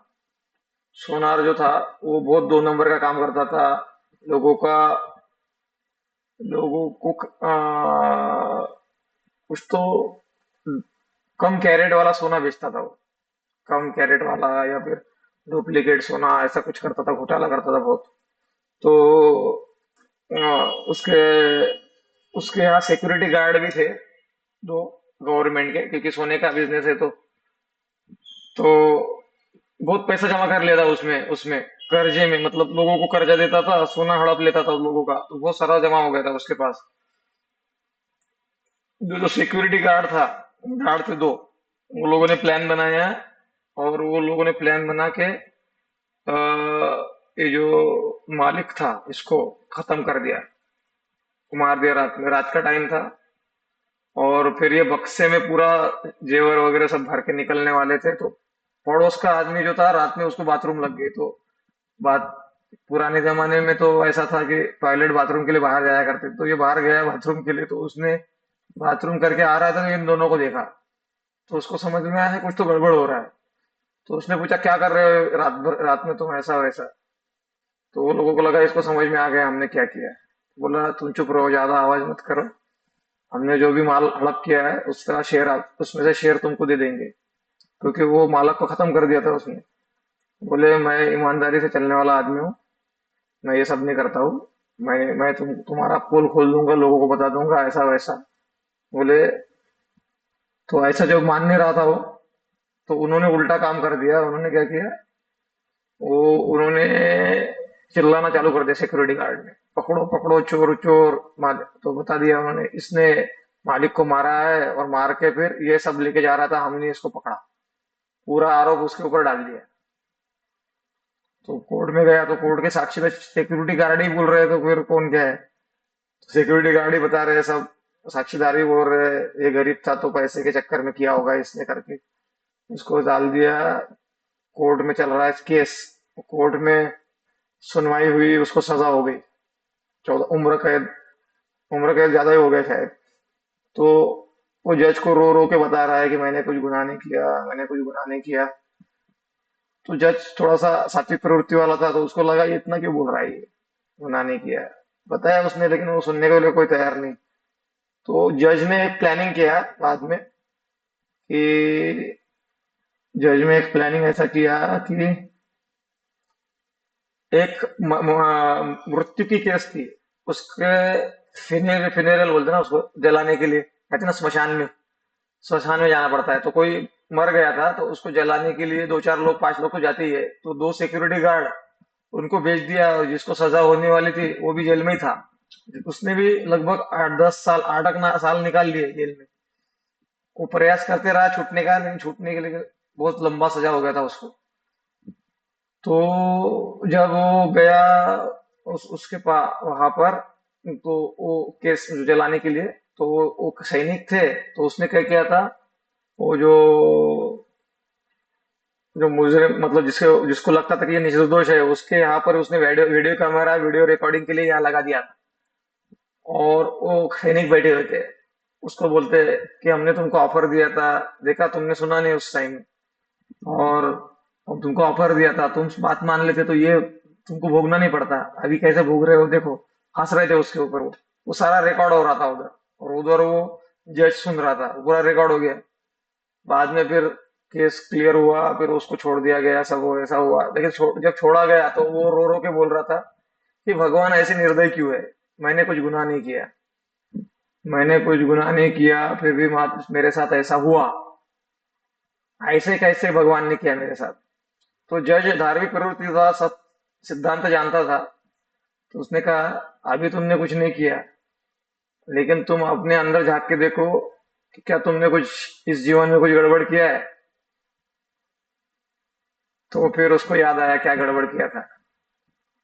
सोनार जो था, वो बहुत दो नंबर का काम करता था। लोगों का लोगों को कुछ तो कम कैरेट वाला सोना बेचता था वो, कम कैरेट वाला या फिर डुप्लीकेट सोना, ऐसा कुछ करता था, घोटाला करता था बहुत। तो उसके उसके यहाँ सिक्योरिटी गार्ड भी थे दो, गवर्नमेंट के, क्योंकि सोने का बिजनेस है तो बहुत पैसा जमा कर लेता उसमें उसमें कर्जे में, मतलब लोगों को कर्जा देता था, सोना हड़प लेता था लोगों का, तो बहुत सारा जमा हो गया था उसके पास। जो जो सिक्योरिटी गार्ड था, गार्ड थे दो, वो लोगों ने प्लान बनाया, और वो लोगों ने प्लान बना के ये जो मालिक था इसको खत्म कर दिया, मार दिया रात में, रात का टाइम था। और फिर ये बक्से में पूरा जेवर वगैरह सब भर के निकलने वाले थे, तो पड़ोस का आदमी जो था रात में उसको बाथरूम लग गई। तो बात, पुराने जमाने में तो ऐसा था कि टॉयलेट बाथरूम के लिए बाहर जाया करते थे, तो ये बाहर गया बाथरूम के लिए, तो उसने बाथरूम करके आ रहा था तो इन दोनों को देखा। तो उसको समझ में आया कुछ तो गड़बड़ हो रहा है। तो उसने पूछा क्या कर रहे हो रात भर, रात में तुम ऐसा वैसा। तो वो लोगों को लगा इसको समझ में आ गया हमने क्या किया। बोला तुम चुप रहो, ज्यादा आवाज मत करो, हमने जो भी माल हड़प किया है उसका शेयर, उसमें से शेयर तुमको दे देंगे, क्योंकि वो मालक को खत्म कर दिया था उसने। बोले मैं ईमानदारी से चलने वाला आदमी हूँ, मैं ये सब नहीं करता हूँ, मैं तुम्हारा पोल खोल दूंगा, लोगों को बता दूंगा ऐसा वैसा। बोले, तो ऐसा जब मान नहीं रहा था वो, तो उन्होंने उल्टा काम कर दिया। उन्होंने क्या किया, वो उन्होंने चिल्लाना चालू कर दिया सिक्योरिटी गार्ड ने, पकड़ो पकड़ो चोर चोर। मालिक तो बता दिया उन्होंने, इसने मालिक को मारा है, और मार के फिर ये सब लेके जा रहा था, हमने इसको पकड़ा, पूरा आरोप उसके ऊपर डाल दिया। तो कोर्ट में गया तो कोर्ट के साक्षी तो सिक्योरिटी गार्ड ही बोल रहे, तो फिर कौन क्या है। सिक्योरिटी गार्ड ही बता रहे हैं सब, साक्षीदार भी बोल रहे हैं, ये गरीब था तो पैसे के चक्कर में किया होगा इसने करके, इसको डाल दिया। कोर्ट में चल रहा है केस, कोर्ट में सुनवाई हुई, उसको सजा हो गई, 14 उम्र कैद। उम्र कैद ज्यादा ही हो गया शायद। तो वो जज को रो रो के बता रहा है कि मैंने कुछ गुनाह नहीं किया, मैंने कुछ गुनाह नहीं किया। तो जज थोड़ा सा सात्विक प्रवृत्ति वाला था, तो उसको लगा ये इतना क्यों बोल रहा है, ये गुनाह नहीं किया है, बताया उसने, लेकिन वो सुनने के लिए कोई तैयार नहीं। तो जज ने एक प्लानिंग किया बाद में, कि जज में एक प्लानिंग ऐसा किया कि एक मृत्यु की केस थी, उसके फिनेरल बोलते हैं ना उसको, जलाने के लिए, कहते हैं ना स्मशान में, स्मशान में जाना पड़ता है। तो कोई मर गया था तो उसको जलाने के लिए दो चार लोग, पांच लोग तो जाते ही है, तो दो सिक्योरिटी गार्ड उनको भेज दिया, और जिसको सजा होने वाली थी वो भी जेल में ही था। उसने भी लगभग 8-10 साल, 8 साल निकाल लिए जेल में। वो प्रयास करते रहा छूटने का, लेकिन छूटने के लिए बहुत लंबा सजा हो गया था उसको। तो जब वो गया उसके पास वहां पर, तो वो केस जलाने के लिए, तो वो सैनिक थे, तो उसने क्या किया था, वो जो जो मुजरिम, मतलब जिसके जिसको लगता था कि ये निर्दोष है, उसके यहाँ पर उसने video video camera, video recording के लिए यहाँ लगा दिया था। और वो सैनिक बैठे हुए थे, उसको बोलते कि हमने तुमको ऑफर दिया था, देखा तुमने सुना नहीं उस टाइम, और हम तुमको ऑफर दिया था, तुम बात मान लेते तो ये तुमको भोगना नहीं पड़ता, अभी कैसे भोग रहे हो देखो। हंस रहे थे उसके ऊपर। वो सारा रिकॉर्ड हो रहा था उधर, और उधर वो जज सुन रहा था, वो पूरा रिकॉर्ड हो गया। बाद में फिर केस क्लियर हुआ, फिर उसको छोड़ दिया गया, सब वो ऐसा हुआ। लेकिन जब छोड़ा गया तो वो रो रो के बोल रहा था कि भगवान ऐसे निर्दयी क्यों है, मैंने कुछ गुनाह नहीं किया, मैंने कुछ गुनाह नहीं किया, फिर भी मेरे साथ ऐसा हुआ, ऐसे कैसे भगवान ने किया मेरे साथ। तो जज धार्मिक प्रवृत्ति था, सब सिद्धांत जानता था। तो उसने कहा अभी तुमने कुछ नहीं किया, लेकिन तुम अपने अंदर झांक के देखो कि क्या तुमने कुछ इस जीवन में कुछ गड़बड़ किया है। तो फिर उसको याद आया क्या गड़बड़ किया था।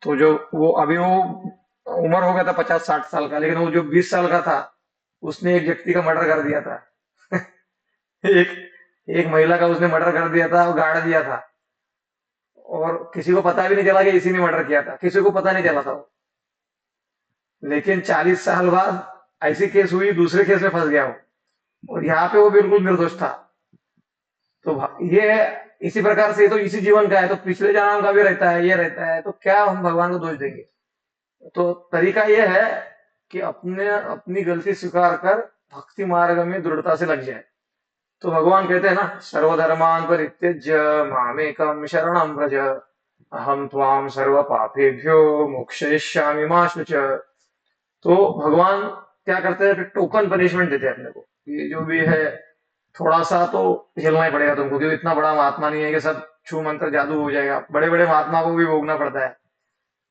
तो जो वो अभी वो उम्र हो गया था 50-60 साल का, लेकिन वो जो 20 साल का था, उसने एक व्यक्ति का मर्डर कर दिया था। एक एक महिला का उसने मर्डर कर दिया था और गाड़ दिया था, और किसी को पता भी नहीं चला कि इसी ने मर्डर किया था, किसी को पता नहीं चला था वो। लेकिन 40 साल बाद ऐसी केस हुई, दूसरे केस में फंस गया वो, और यहाँ पे वो बिल्कुल निर्दोष था। तो ये इसी प्रकार से, ये तो इसी जीवन का है, तो पिछले जन्म का भी रहता है, ये रहता है, तो क्या हम भगवान को दोष देंगे। तो तरीका ये है कि अपने अपनी गलती स्वीकार कर भक्ति मार्ग में दृढ़ता से लग जाए। तो भगवान कहते हैं ना, सर्वधर्मान् परित्यज्य मामेकं शरणं व्रज, अहम त्वाम सर्व पापेभ्यो मोक्षयिष्यामि मा शुच। तो भगवान क्या करते हैं, फिर टोकन पनिशमेंट देते हैं अपने को, ये जो भी है थोड़ा सा तो झेलना ही पड़ेगा तुमको, क्योंकि इतना बड़ा महात्मा नहीं है कि सब छू मंत्र जादू हो जाएगा, बड़े बड़े महात्मा को भी भोगना पड़ता है।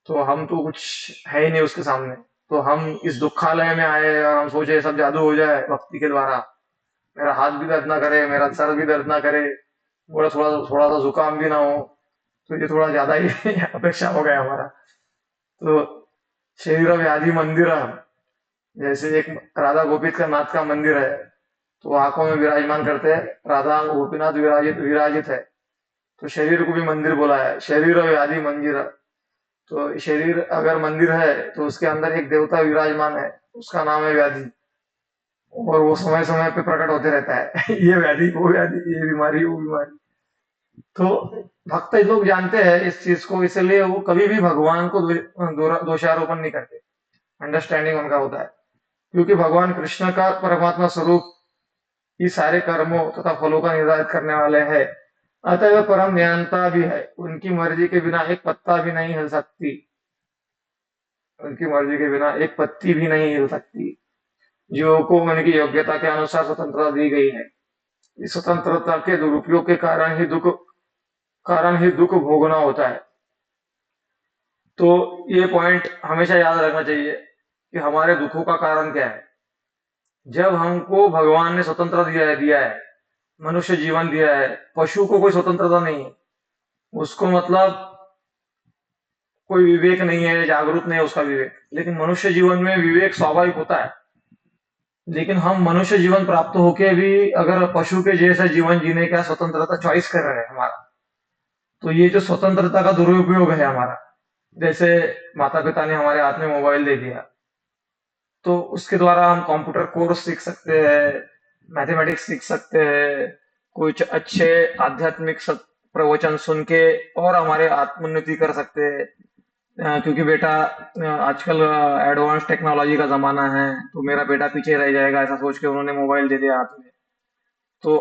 तो हम तो कुछ है ही नहीं उसके सामने। तो हम इस दुखालय में आए और हम सोचे सब जादू हो जाए भक्ति के द्वारा, मेरा हाथ भी दर्द ना करे, मेरा सर भी दर्द ना करे, थोड़ा थोड़ा थोड़ा सा जुकाम भी ना हो। तो ये थोड़ा ज्यादा ही अपेक्षा हो गया हमारा। तो शरीर व्याधि मंदिर, जैसे एक राधा गोपीत का नाथ का मंदिर है, तो आंखों में विराजमान करते हैं, राधा गोपीनाथ विराजित विराजित है। तो शरीर को भी मंदिर बोला है, शरीर व्याधि मंदिर। तो शरीर अगर मंदिर है तो उसके अंदर एक देवता विराजमान है, उसका नाम है व्याधि, और वो समय समय पे प्रकट होते रहता है ये व्याधि, वो व्याधि, ये बीमारी, वो बीमारी। तो भक्त लोग जानते हैं इस चीज को, इसलिए वो कभी भी भगवान को दोषारोपण नहीं करते, अंडरस्टैंडिंग उनका होता है। क्योंकि भगवान कृष्ण का परमात्मा स्वरूप ये सारे कर्मों तथा फलों का निर्धारित करने वाले हैं, अतः वह परम नियंता भी है, उनकी मर्जी के बिना एक पत्ता भी नहीं हिल सकती, उनकी मर्जी के बिना एक पत्ती भी नहीं हिल सकती। जीवों को उनकी योग्यता के अनुसार स्वतंत्रता दी गई है। इस स्वतंत्रता के दुरुपयोग के कारण ही दुख भोगना होता है। तो ये पॉइंट हमेशा याद रखना चाहिए कि हमारे दुखों का कारण क्या है। जब हमको भगवान ने स्वतंत्रता दिया है, मनुष्य जीवन दिया है, पशु को कोई स्वतंत्रता नहीं है, उसको मतलब कोई विवेक नहीं है, जागरूक नहीं है उसका विवेक, लेकिन मनुष्य जीवन में विवेक स्वाभाविक होता है। लेकिन हम मनुष्य जीवन प्राप्त होके भी अगर पशु के जैसा जीवन जीने का स्वतंत्रता चॉइस कर रहे हैं हमारा, तो ये जो स्वतंत्रता का दुरुपयोग है हमारा, जैसे माता पिता ने हमारे हाथ में मोबाइल दे दिया, तो उसके द्वारा हम कंप्यूटर कोर्स सीख सकते हैं, मैथमेटिक्स सीख सकते हैं, कुछ अच्छे आध्यात्मिक प्रवचन सुन के और हमारे आत्मोन्नति कर सकते हैं। क्योंकि बेटा आजकल एडवांस टेक्नोलॉजी का जमाना है, तो मेरा बेटा पीछे रह जाएगा ऐसा सोच के उन्होंने मोबाइल दे दिया हाथ में। तो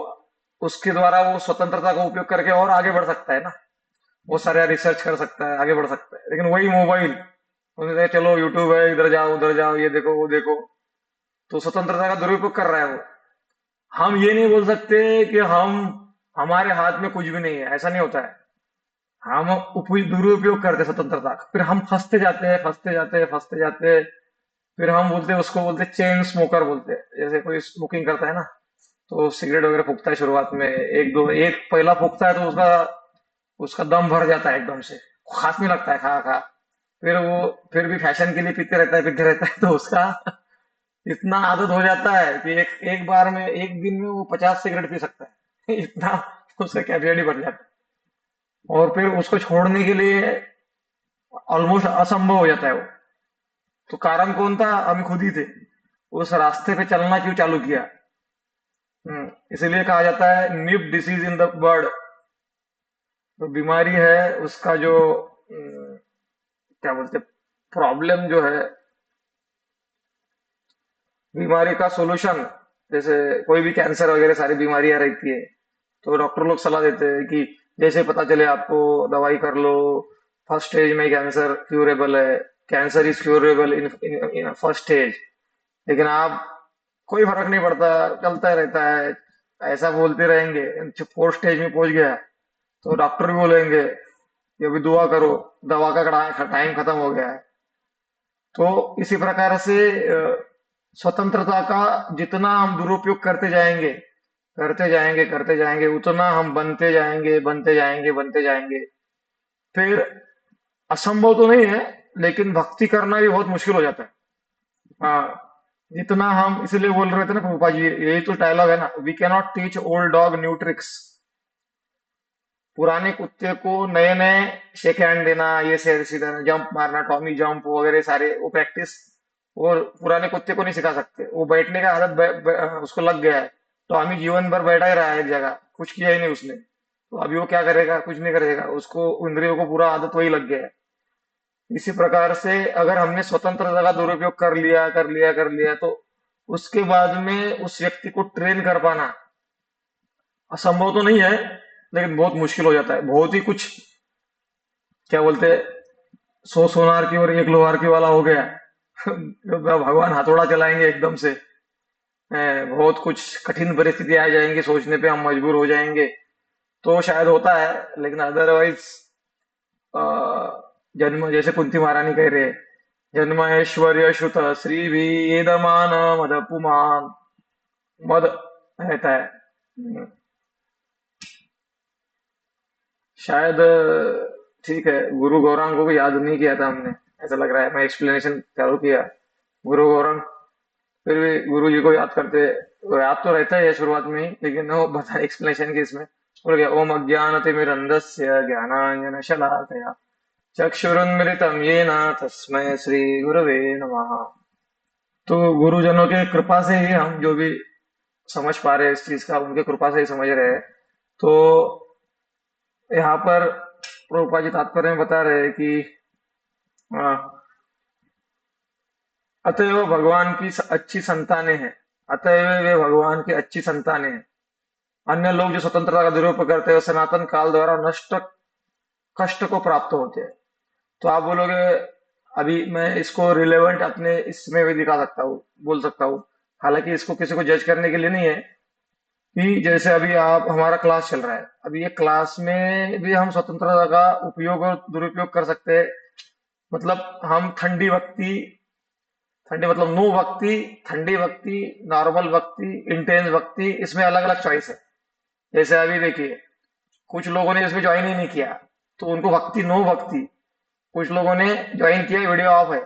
उसके द्वारा वो स्वतंत्रता का उपयोग करके और आगे बढ़ सकता है ना, वो सारा रिसर्च कर सकता है, आगे बढ़ सकता है। लेकिन वही मोबाइल उन्होंने कहा चलो यूट्यूब है, इधर जाओ उधर जाओ, ये देखो वो देखो, तो स्वतंत्रता का दुरुपयोग कर रहा है वो। हम ये नहीं बोल सकते कि हमारे हाथ में कुछ भी नहीं है, ऐसा नहीं होता है। हम दुरुपयोग करते हैं स्वतंत्रता का, फिर हम फंसते जाते हैं, फंसते जाते हैं, फंसते जाते हैं। फिर हम बोलते हैं, उसको बोलते हैं चेन स्मोकर बोलते हैं। जैसे कोई स्मोकिंग करता है ना, तो सिगरेट वगैरह फूकता है शुरुआत में, एक दो एक पहला फूकता है तो उसका उसका दम भर जाता है एकदम से, खांसने लगता है खा खा। फिर वो फिर भी फैशन के लिए पीते रहता है, तो उसका इतना आदत हो जाता है कि एक एक बार में एक दिन में वो 50 सिगरेट पी सकता है इतना उसका कैपेसिटी बढ़ जाता है। और फिर उसको छोड़ने के लिए ऑलमोस्ट असंभव हो जाता है वो। तो कारण कौन था, हम खुद ही थे। उस रास्ते पे चलना क्यों चालू किया। इसीलिए कहा जाता है निप डिसीज इन द बर्ड। तो बीमारी है उसका जो क्या बोलते, प्रॉब्लम जो है, बीमारी का सॉल्यूशन। जैसे कोई भी कैंसर वगैरह सारी बीमारियां रहती है, तो डॉक्टर लोग सलाह देते हैं कि जैसे पता चले आपको दवाई कर लो, फर्स्ट स्टेज में कैंसर क्यूरेबल है, cancer is curable in first stage. लेकिन आप कोई फर्क नहीं पड़ता, चलता रहता है, ऐसा बोलते रहेंगे। फोर्थ स्टेज में पहुंच गया तो डॉक्टर भी बोलेंगे कि अभी दुआ करो, दवा का टाइम खत्म हो गया है। तो इसी प्रकार से स्वतंत्रता का जितना हम दुरुपयोग करते जाएंगे, करते जाएंगे, करते जाएंगे, उतना हम बनते जाएंगे, बनते जाएंगे, बनते जाएंगे। फिर असंभव तो नहीं है, लेकिन भक्ति करना भी बहुत मुश्किल हो जाता है। हाँ, जितना हम इसलिए बोल रहे थे ना प्रभुपा जी, यही तो डायलॉग है ना, we cannot teach old dog new tricks. पुराने कुत्ते को नए नए शेक हैंड देना, ये सीधा जंप मारना, टॉमी जंप वगैरह सारे वो प्रैक्टिस, वो पुराने कुत्ते को नहीं सिखा सकते। वो बैठने का आदत उसको लग गया है, टॉमी जीवन भर बैठा ही रहा है एक जगह, कुछ किया ही नहीं उसने। तो अभी वो क्या करेगा, कुछ नहीं करेगा, उसको इंद्रियों को पूरा आदत वही लग गया है। इसी प्रकार से अगर हमने स्वतंत्रता का दुरुपयोग कर लिया, कर लिया, कर लिया, तो उसके बाद में उस व्यक्ति को ट्रेन कर पाना असंभव तो नहीं है, लेकिन बहुत मुश्किल हो जाता है। बहुत ही कुछ, क्या बोलते हैं, 100 सोनार की और एक लोहार की वाला हो गया। भगवान हथौड़ा चलाएंगे एकदम से। बहुत कुछ कठिन परिस्थिति आ जाएंगी, सोचने पे हम मजबूर हो जाएंगे। तो शायद होता है, लेकिन अदरवाइज जन्म, जैसे कुंती महारानी कह रहे हैं, जन्म ऐश्वर्य श्रुत श्री भी येदमान मद पुमान, मद रहता है। शायद ठीक है, गुरु गौरांग को भी याद नहीं किया था हमने, ऐसा लग रहा है। मैं एक्सप्लेनेशन चालू किया, गुरु गौरांग फिर भी गुरु जी को याद करते। याद तो रहता ही है शुरुआत में ही, लेकिन वो बता एक्सप्लेनेशन की इसमें बोल गया, ओम अज्ञानतिमिरन्धस्य ज्ञानांजन शलाकया चक्षुरुन्मिलितं येन तस्मै श्री गुरवे नमः। तो गुरुजनों के कृपा से ही हम जो भी समझ पा रहे हैं इस चीज का, उनके कृपा से ही समझ रहे हैं। तो यहाँ पर प्रभुपाद जी तात्पर्य में बता रहे हैं कि अ, अतएव भगवान की अच्छी संतानें हैं। अतएव वे भगवान की अच्छी संतानें हैं। अन्य लोग जो स्वतंत्रता का दुरुपयोग करते हैं, वो सनातन काल द्वारा नष्ट कष्ट को प्राप्त होते हैं। तो आप बोलोगे, अभी मैं इसको रिलेवेंट अपने इसमें भी दिखा सकता हूँ, बोल सकता हूँ। हालांकि इसको किसी को जज करने के लिए नहीं है, कि जैसे अभी आप, हमारा क्लास चल रहा है, अभी ये क्लास में भी हम स्वतंत्रता का उपयोग और दुरुपयोग कर सकते हैं। मतलब हम ठंडी वक्ती, ठंडी मतलब नो वक्ती, ठंडी वक्ती, नॉर्मल वक्ती, इंटेंस वक्ती, इसमें अलग अलग चॉइस है। जैसे अभी देखिए, कुछ लोगों ने इसमें ज्वाइन ही नहीं किया, तो उनको भक्ति नो भक्ति। कुछ लोगों ने ज्वाइन किया, वीडियो ऑफ है,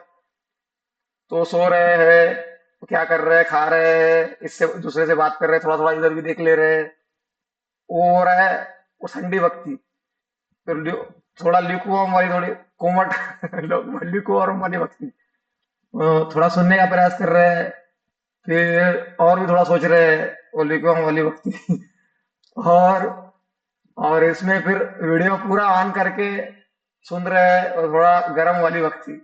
तो सो रहे हैं, तो क्या कर रहे हैं, खा रहे हैं, इससे दूसरे से बात कर रहे हैं, थोड़ा थोड़ा इधर भी देख ले रहे हैं, वो हो रहा है। वो ठंडी भक्ति। फिर थोड़ा ल्यूकवार्म वाली, थोड़ी कोमट ल्यूकवार्म वाली भक्ति। थोड़ा सुनने का प्रयास कर रहे हैं, फिर और भी थोड़ा सोच रहे हैं, वो ल्यूकवार्म वाली भक्ति। और और इसमें फिर वीडियो पूरा ऑन करके सुन रहे हैं, और थोड़ा गर्म वाली भक्ति।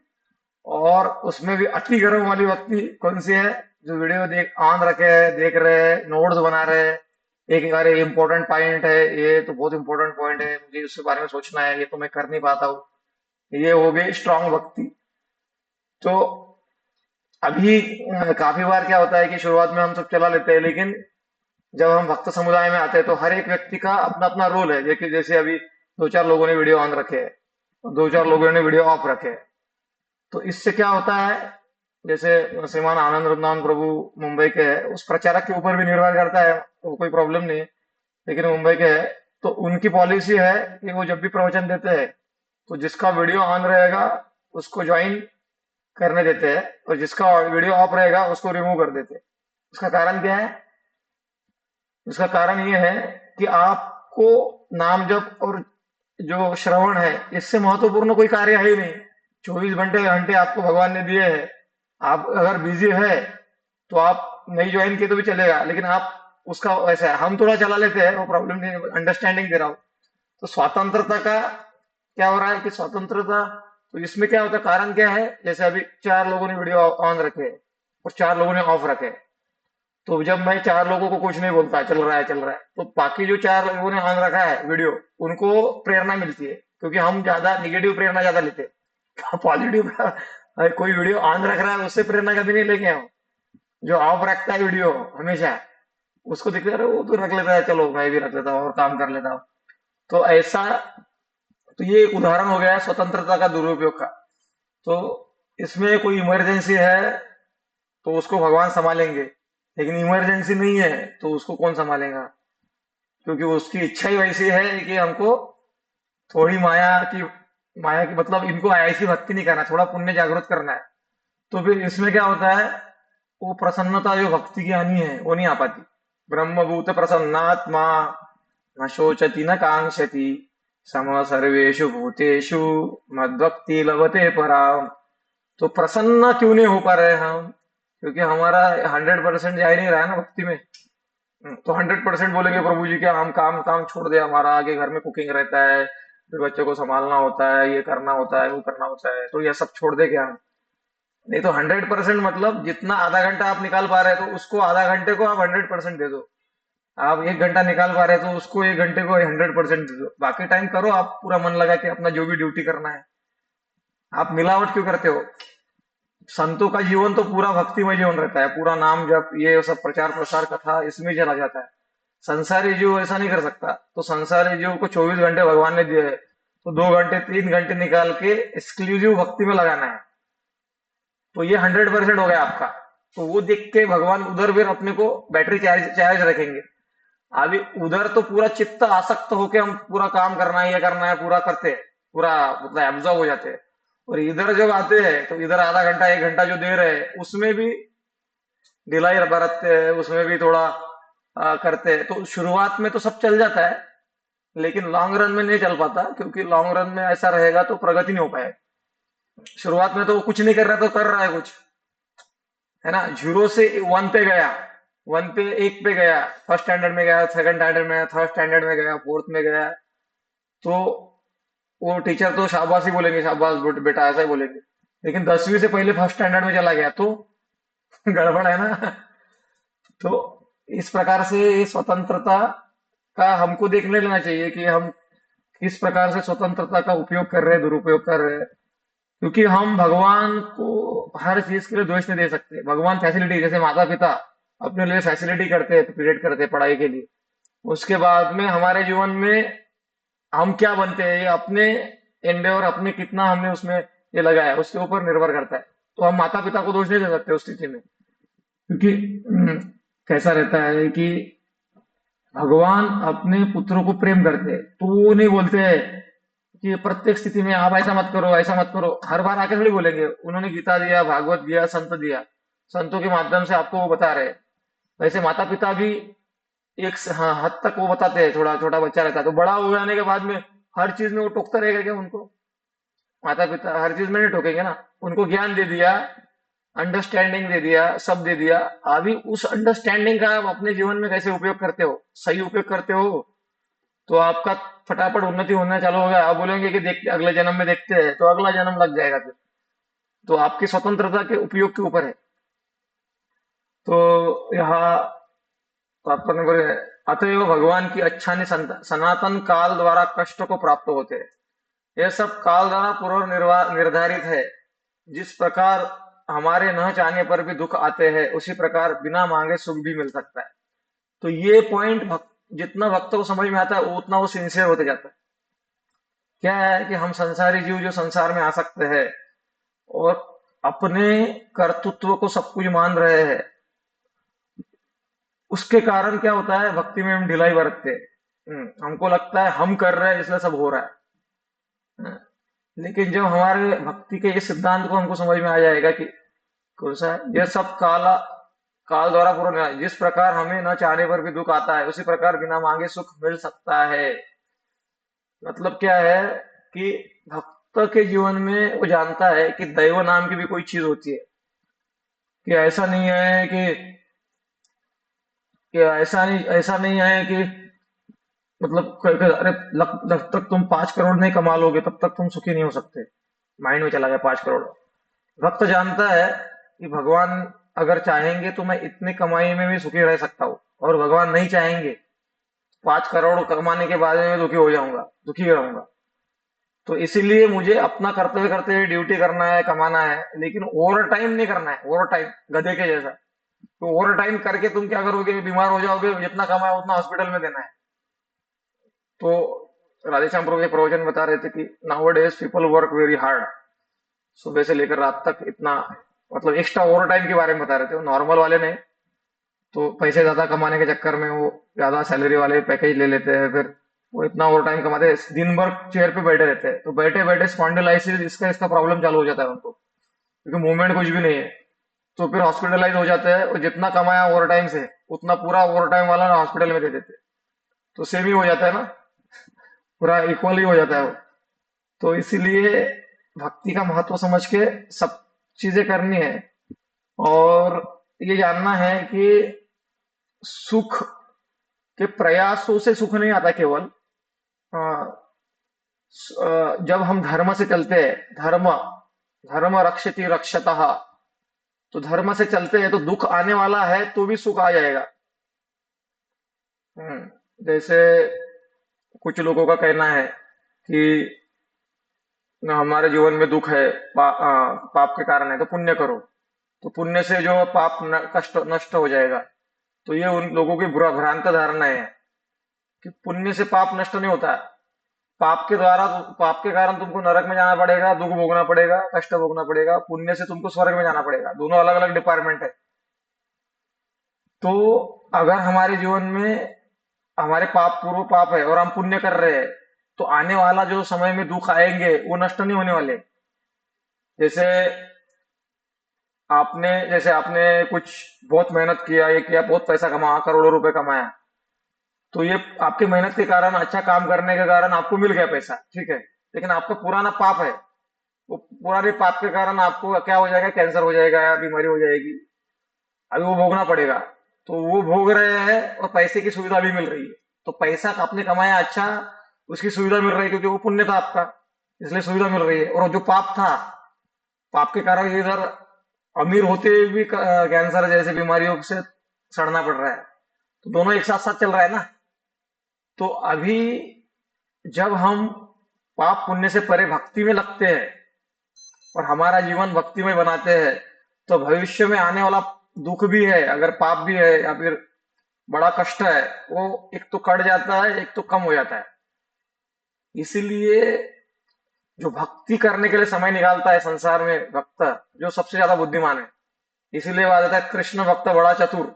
और उसमें भी अति गर्म वाली भक्ति कौन सी है, जो वीडियो देख ऑन रखे है, देख रहे हैं, नोट्स बना रहे हैं, एक अरे इम्पोर्टेंट पॉइंट है, ये तो बहुत इंपॉर्टेंट पॉइंट है, मुझे उसके बारे में सोचना है, ये तो मैं कर नहीं पाता हूँ। ये हो गई स्ट्रांग भक्ति। तो अभी काफी बार क्या होता है कि शुरुआत में हम सब चला लेते हैं, लेकिन जब हम भक्त समुदाय में आते हैं, तो हर एक व्यक्ति का अपना अपना रोल है। जैसे जैसे अभी दो चार लोगों ने वीडियो ऑन रखे है, दो चार लोगों ने वीडियो ऑफ रखे है। तो इससे क्या होता है, जैसे श्रीमान आनंद वृंदावन प्रभु मुंबई के है, उस प्रचारक के ऊपर भी निर्भर करता है, तो कोई प्रॉब्लम नहीं है, लेकिन मुंबई के है। तो उनकी पॉलिसी है कि वो जब भी प्रवचन देते हैं, तो जिसका वीडियो ऑन रहेगा उसको ज्वाइन करने देते हैं, और जिसका वीडियो ऑफ रहेगा उसको रिमूव कर देते हैं। उसका कारण क्या है? उसका कारण ये है कि आपको नाम जप और जो श्रवण है, इससे महत्वपूर्ण कोई कार्य है ही नहीं। 24 घंटे घंटे आपको भगवान ने दिए हैं। आप अगर बिजी है, तो आप नहीं ज्वाइन किए तो भी चलेगा, लेकिन आप उसका वैसा है, हम थोड़ा चला लेते हैं, वो प्रॉब्लम नहीं, अंडरस्टैंडिंग दे रहा हूँ। तो स्वतंत्रता का क्या हो रहा है कि स्वतंत्रता, तो इसमें क्या होता है, कारण क्या है, जैसे अभी चार लोगों ने वीडियो ऑन रखे और चार लोगों ने ऑफ रखे, तो जब मैं चार लोगों को कुछ नहीं बोलता, चल रहा है चल रहा है, तो बाकी जो चार लोगों ने ऑन रखा है वीडियो, उनको प्रेरणा मिलती है, क्योंकि हम ज्यादा निगेटिव प्रेरणा ज्यादा लेते हैं। पॉजिटिव कोई वीडियो ऑन रख रहा है, उससे प्रेरणा कभी नहीं लेंगे हम। जो ऑफ रखता है वीडियो हमेशा, उसको दिखता है, अरे वो तो रख लेता है, चलो मैं भी रख लेता हूँ और काम कर लेता हूँ। तो ऐसा, तो ये एक उदाहरण हो गया है स्वतंत्रता का दुरुपयोग का। तो इसमें कोई इमरजेंसी है, तो उसको भगवान संभालेंगे, लेकिन इमरजेंसी नहीं है, तो उसको कौन संभालेगा? क्योंकि उसकी इच्छा ही वैसी है कि हमको थोड़ी माया की मतलब इनको ऐसी भक्ति नहीं करना, थोड़ा पुण्य जागृत करना है। तो फिर इसमें क्या होता है, वो प्रसन्नता जो भक्ति की हानि है, वो नहीं आ पाती। ब्रह्मभूत प्रसन्नात्मा न शोचति न कांक्षति सम सर्वेषु भूतेषु मद्भक्ति लभते पराम। तो प्रसन्न क्यों नहीं हो पा रहे हम? क्योंकि हमारा 100% जा ही नहीं रहा है ना भक्ति में। तो 100% बोलेंगे प्रभु जी क्या, हम काम काम छोड़ दे, हमारा आगे घर में कुकिंग रहता है, फिर बच्चों को संभालना होता है, ये करना होता है, वो करना होता है, तो ये सब छोड़ दे क्या हम? नहीं तो 100% मतलब जितना आधा घंटा आप निकाल पा रहे हैं तो उसको आधा घंटे को आप 100% दे दो। आप 1 घंटा निकाल पा रहे हैं तो उसको 1 घंटे को 100% दे दो। बाकी टाइम करो आप पूरा मन लगा के अपना जो भी ड्यूटी करना है। आप मिलावट क्यों करते हो? संतों का जीवन तो पूरा भक्तिमय जीवन रहता है, पूरा नाम जप ये सब प्रचार प्रसार कथा इसमें चला जाता है। संसारी जीव ऐसा नहीं कर सकता। तो संसारी जीव को 24 घंटे भगवान ने दिए हैं, तो 2 घंटे 3 घंटे निकाल के एक्सक्लूसिव भक्ति में लगाना है। तो ये 100% हो गया आपका। तो वो देख के भगवान उधर फिर अपने को बैटरी चार्ज चार्ज रखेंगे। अभी उधर तो पूरा चित्त आसक्त होके हम पूरा काम करना है, ये करना है, पूरा करते हैं, पूरा मतलब एब्जॉर्ब हो जाते हैं। और इधर जब आते हैं तो इधर आधा घंटा 1 घंटा जो दे रहे हैं उसमें भी ढिलाई बरतते हैं, उसमें भी थोड़ा करते हैं। तो शुरुआत में तो सब चल जाता है, लेकिन लॉन्ग रन में नहीं चल पाता, क्योंकि लॉन्ग रन में ऐसा रहेगा तो प्रगति नहीं हो पाएगी। शुरुआत में तो वो कुछ नहीं कर रहा तो कर रहा है कुछ, है ना? 0 से 1 पे गया, 1 पे 1 पे गया, फर्स्ट स्टैंडर्ड में गया, सेकंड स्टैंडर्ड में गया, थर्ड स्टैंडर्ड में गया, फोर्थ में गया, तो वो टीचर तो शाबाश ही बोलेंगे, शाबाश बेटा, ऐसा ही बोलेंगे। लेकिन 10वीं से पहले फर्स्ट स्टैंडर्ड में चला गया तो गड़बड़ है ना। तो इस प्रकार से ये स्वतंत्रता का हमको देखने लेना चाहिए कि हम किस प्रकार से स्वतंत्रता का उपयोग कर रहे हैं, दुरुपयोग कर रहे हैं। क्योंकि हम भगवान को हर चीज के लिए दोष नहीं दे सकते। भगवान फैसिलिटी, जैसे माता पिता अपने लिए फैसिलिटी करते हैं, क्रिएट करते हैं पढ़ाई के लिए, उसके बाद में हमारे जीवन में हम क्या बनते हैं ये अपने एंडेवर, अपने कितना हमने उसमें ये लगाया है उसके ऊपर निर्भर करता है। तो हम माता पिता को दोष नहीं दे सकते उस स्थिति में। क्योंकि कैसा रहता है कि भगवान अपने पुत्रों को प्रेम करते हैं, तो वो नहीं बोलते हैं कि प्रत्येक स्थिति में आप ऐसा मत करो, ऐसा मत करो। हर बार आके थोड़ी बोलेंगे। उन्होंने गीता दिया, भागवत दिया, संत दिया, संतों के माध्यम से आपको वो बता रहे हैं। वैसे माता पिता भी हाँ, हद तक वो बताते हैं। थोड़ा छोटा बच्चा रहता है तो बड़ा हो जाने के बाद में हर चीज में वो टोकता रहेगा क्या उनको? माता पिता हर चीज में नहीं टोकेंगे ना। उनको ज्ञान दे दिया, अंडरस्टैंडिंग दे दिया, सब दे दिया। अभी उस अंडरस्टैंडिंग का आप अपने जीवन में कैसे उपयोग करते हो, सही उपयोग करते हो, तो आपका फटाफट उन्नति होना चालू होगा। आप बोलेंगे कि देखते अगले जन्म में देखते हैं, तो अगला जन्म लग जाएगा फिर। तो आपकी स्वतंत्रता के उपयोग के ऊपर है। तो यहाँ तात्पर्य बोले, अतएव भगवान की अच्छानी सनातन काल द्वारा कष्ट को प्राप्त होते हैं। यह सब काल द्वारा पूर्व निर्धारित है। जिस प्रकार हमारे न चाहने पर भी दुख आते हैं, उसी प्रकार बिना मांगे सुख भी मिल सकता है। तो ये पॉइंट जितना भक्तों को समझ में आता है उतना वो सिंसियर होते जाता है। क्या है कि हम संसारी जीव जो संसार में आ सकते हैं और अपने कर्तृत्व को सब कुछ मान रहे हैं, उसके कारण क्या होता है, भक्ति में हम ढिलाई बरतते हैं। हमको लगता है हम कर रहे हैं इसलिए सब हो रहा है। हम्म, लेकिन जब हमारे भक्ति के इस सिद्धांत को हमको समझ में आ जाएगा कि कौन सा है, यह सब काल द्वारा पूर्ण है। जिस प्रकार हमें न चाहने पर भी दुख आता है, उसी प्रकार बिना मांगे सुख मिल सकता है। मतलब क्या है कि भक्त के जीवन में वो जानता है कि दैव नाम की भी कोई चीज होती है। कि ऐसा नहीं है कि ऐसा नहीं है कि मतलब अरे जब तक तुम 5 करोड़ नहीं कमा लोगे तब तक तुम सुखी नहीं हो सकते। माइंड में चला गया 5 करोड़। भक्त जानता है कि भगवान अगर चाहेंगे तो मैं इतने कमाई में भी सुखी रह सकता हूँ, और भगवान नहीं चाहेंगे 5 करोड़ कमाने के बाद में दुखी हो जाऊंगा, दुखी रहूंगा। तो इसीलिए मुझे अपना कर्तव्य करते हुए ड्यूटी करना है, कमाना है, लेकिन ओवर टाइम नहीं करना है। ओवर टाइम गधे के जैसा। तो ओवर टाइम करके तुम क्या करोगे, बीमार हो जाओगे, जितना कमाया उतना हॉस्पिटल में देना है। तो राधेश्याम प्रभु के प्रवचन बता रहे थे कि now days people work very hard. सुबह से लेकर रात तक इतना, मतलब एक्स्ट्रा ओवर टाइम के बारे में बता रहे थे। वो नॉर्मल वाले नहीं, तो पैसे ज्यादा कमाने के चक्कर में वो ज्यादा सैलरी वाले पैकेज ले लेते हैं, फिर वो इतना ओवर टाइम कमाते हैं, दिन भर चेयर पे बैठे रहते हैं। तो बैठे बैठे स्पॉन्डिलाइसिस इसका इसका प्रॉब्लम चालू हो जाता है उनको, क्योंकि मूवमेंट कुछ भी नहीं है। तो फिर हॉस्पिटलाइज हो जाते हैं, और जितना कमाया ओवर टाइम से उतना पूरा ओवर टाइम वाला ना हॉस्पिटल में दे देते हैं। तो सेम ही हो जाता है ना, पूरा इक्वल ही हो जाता है वो। तो इसीलिए भक्ति का महत्व समझ के सब चीजें करनी है। और ये जानना है कि सुख के प्रयासों से सुख नहीं आता केवल। अ, जब हम धर्म से चलते हैं, धर्म धर्म रक्षति रक्षतः, तो धर्म से चलते हैं तो दुख आने वाला है तो भी सुख आ जाएगा। जैसे कुछ लोगों का कहना है कि हमारे जीवन में दुख है, पाप के कारण है, तो पुण्य करो, तो पुण्य से जो पाप कष्ट नष्ट हो जाएगा। तो ये उन लोगों की बुरा भ्रांत धारणा है कि पुण्य से पाप नष्ट नहीं होता है। पाप के कारण तुमको नरक में जाना पड़ेगा, दुख भोगना पड़ेगा, कष्ट भोगना पड़ेगा। पुण्य से तुमको स्वर्ग में जाना पड़ेगा। दोनों अलग अलग डिपार्टमेंट है। तो अगर हमारे जीवन में हमारे पूर्व पाप है और हम पुण्य कर रहे हैं, तो आने वाला जो समय में दुख आएंगे वो नष्ट नहीं होने वाले। जैसे आपने कुछ बहुत मेहनत किया, ये किया, बहुत पैसा कमाया, करोड़ों रुपए कमाया, तो ये आपकी मेहनत के कारण, अच्छा काम करने के कारण आपको मिल गया पैसा, ठीक है। लेकिन आपका पुराना पाप है, वो पुराने पाप के कारण आपको क्या हो जाएगा, कैंसर हो जाएगा या बीमारी हो जाएगी। अभी वो भोगना पड़ेगा। तो वो भोग रहे हैं और पैसे की सुविधा भी मिल रही है। तो पैसा आपने कमाया, अच्छा, उसकी सुविधा मिल रही है क्योंकि वो पुण्य था आपका, इसलिए सुविधा मिल रही है। और जो पाप था, पाप के कारण इधर अमीर होते हुए भी कैंसर जैसे बीमारियों से सड़ना पड़ रहा है। तो दोनों एक साथ साथ चल रहा है ना। तो अभी जब हम पाप पुण्य से परे भक्ति में लगते हैं और हमारा जीवन भक्तिमय बनाते हैं, तो भविष्य में आने वाला दुख भी है, अगर पाप भी है या फिर बड़ा कष्ट है, वो एक तो कट जाता है, एक तो कम हो जाता है। इसीलिए जो भक्ति करने के लिए समय निकालता है संसार में भक्त, जो सबसे ज्यादा बुद्धिमान है। इसीलिए कहा जाता है कृष्ण भक्त बड़ा चतुर।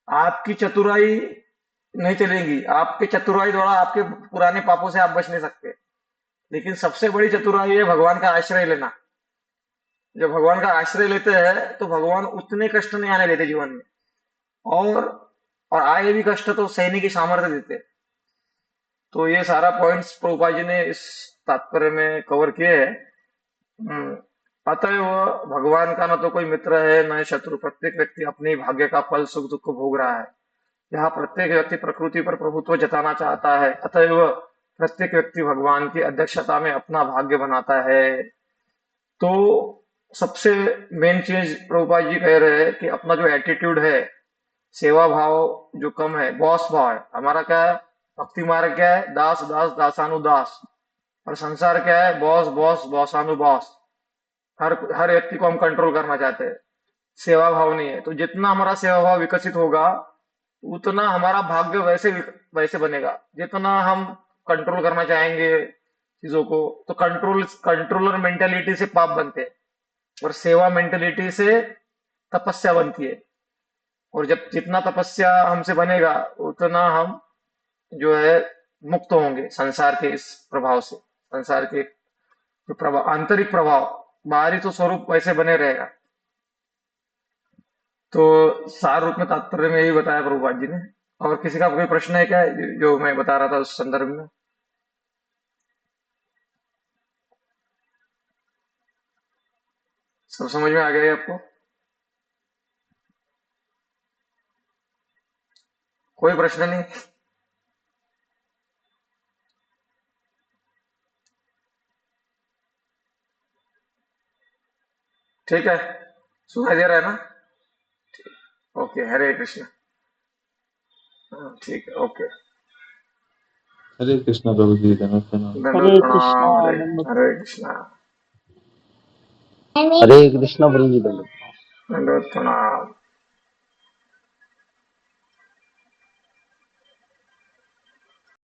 आपकी चतुराई नहीं चलेगी, आपके चतुराई द्वारा आपके पुराने पापों से आप बच नहीं सकते। लेकिन सबसे बड़ी चतुराई है भगवान का आश्रय लेना। जब भगवान का आश्रय लेते हैं तो भगवान उतने कष्ट नहीं आने देते जीवन में। और और आए भी कष्ट तो सहने की सामर्थ्य देते हैं। तो ये सारा पॉइंट्स प्रभुपाद जी ने इस तात्पर्य में कवर किए हैं। हम्म, अतएव भगवान का न तो कोई मित्र है न शत्रु। प्रत्येक व्यक्ति अपने भाग्य का फल सुख दुख को भोग रहा है। यहाँ प्रत्येक व्यक्ति प्रकृति पर प्रभुत्व जताना चाहता है, अतएव प्रत्येक व्यक्ति भगवान की अध्यक्षता में अपना भाग्य बनाता है। तो सबसे मेन चीज प्रभुपाद जी कह रहे हैं कि अपना जो एटीट्यूड है, सेवा भाव जो कम है, बॉस भाव है हमारा, क्या है, भक्ति मार्ग क्या है, दास दास दासानुदास। और संसार क्या है, बॉस बॉस बॉसानुबॉस। हर हर व्यक्ति को हम कंट्रोल करना चाहते हैं। सेवा भाव नहीं है। तो जितना हमारा सेवा भाव विकसित होगा, उतना हमारा भाग्य वैसे बनेगा। जितना हम कंट्रोल करना चाहेंगे चीजों को, तो कंट्रोलर मेंटेलिटी से पाप बनते हैं और सेवा मेंटेलिटी से तपस्या बनती है। और जब जितना तपस्या हमसे बनेगा, उतना हम जो है मुक्त होंगे संसार के इस प्रभाव से। संसार के जो प्रभाव, आंतरिक प्रभाव, बाहरी तो स्वरूप वैसे बने रहेगा। तो सार रूप में तात्पर्य में यही बताया प्रभुपाद जी ने। और किसी का कोई प्रश्न है क्या, जो मैं बता रहा था उस संदर्भ में? सब समझ में आ गया है आपको? कोई प्रश्न नहीं? ठीक है, सुनाई दे रहा है ना? ओके, हरे कृष्ण। हाँ, ठीक है, ओके। हरे कृष्णा प्रभु जी, धन्यवाद प्रणाम। दंडवत हरे कृष्णा प्रणाम। हरे दंड हरे कृष्णा। हरे कृष्णा प्रभु जी दंड दंडवत प्रणाम।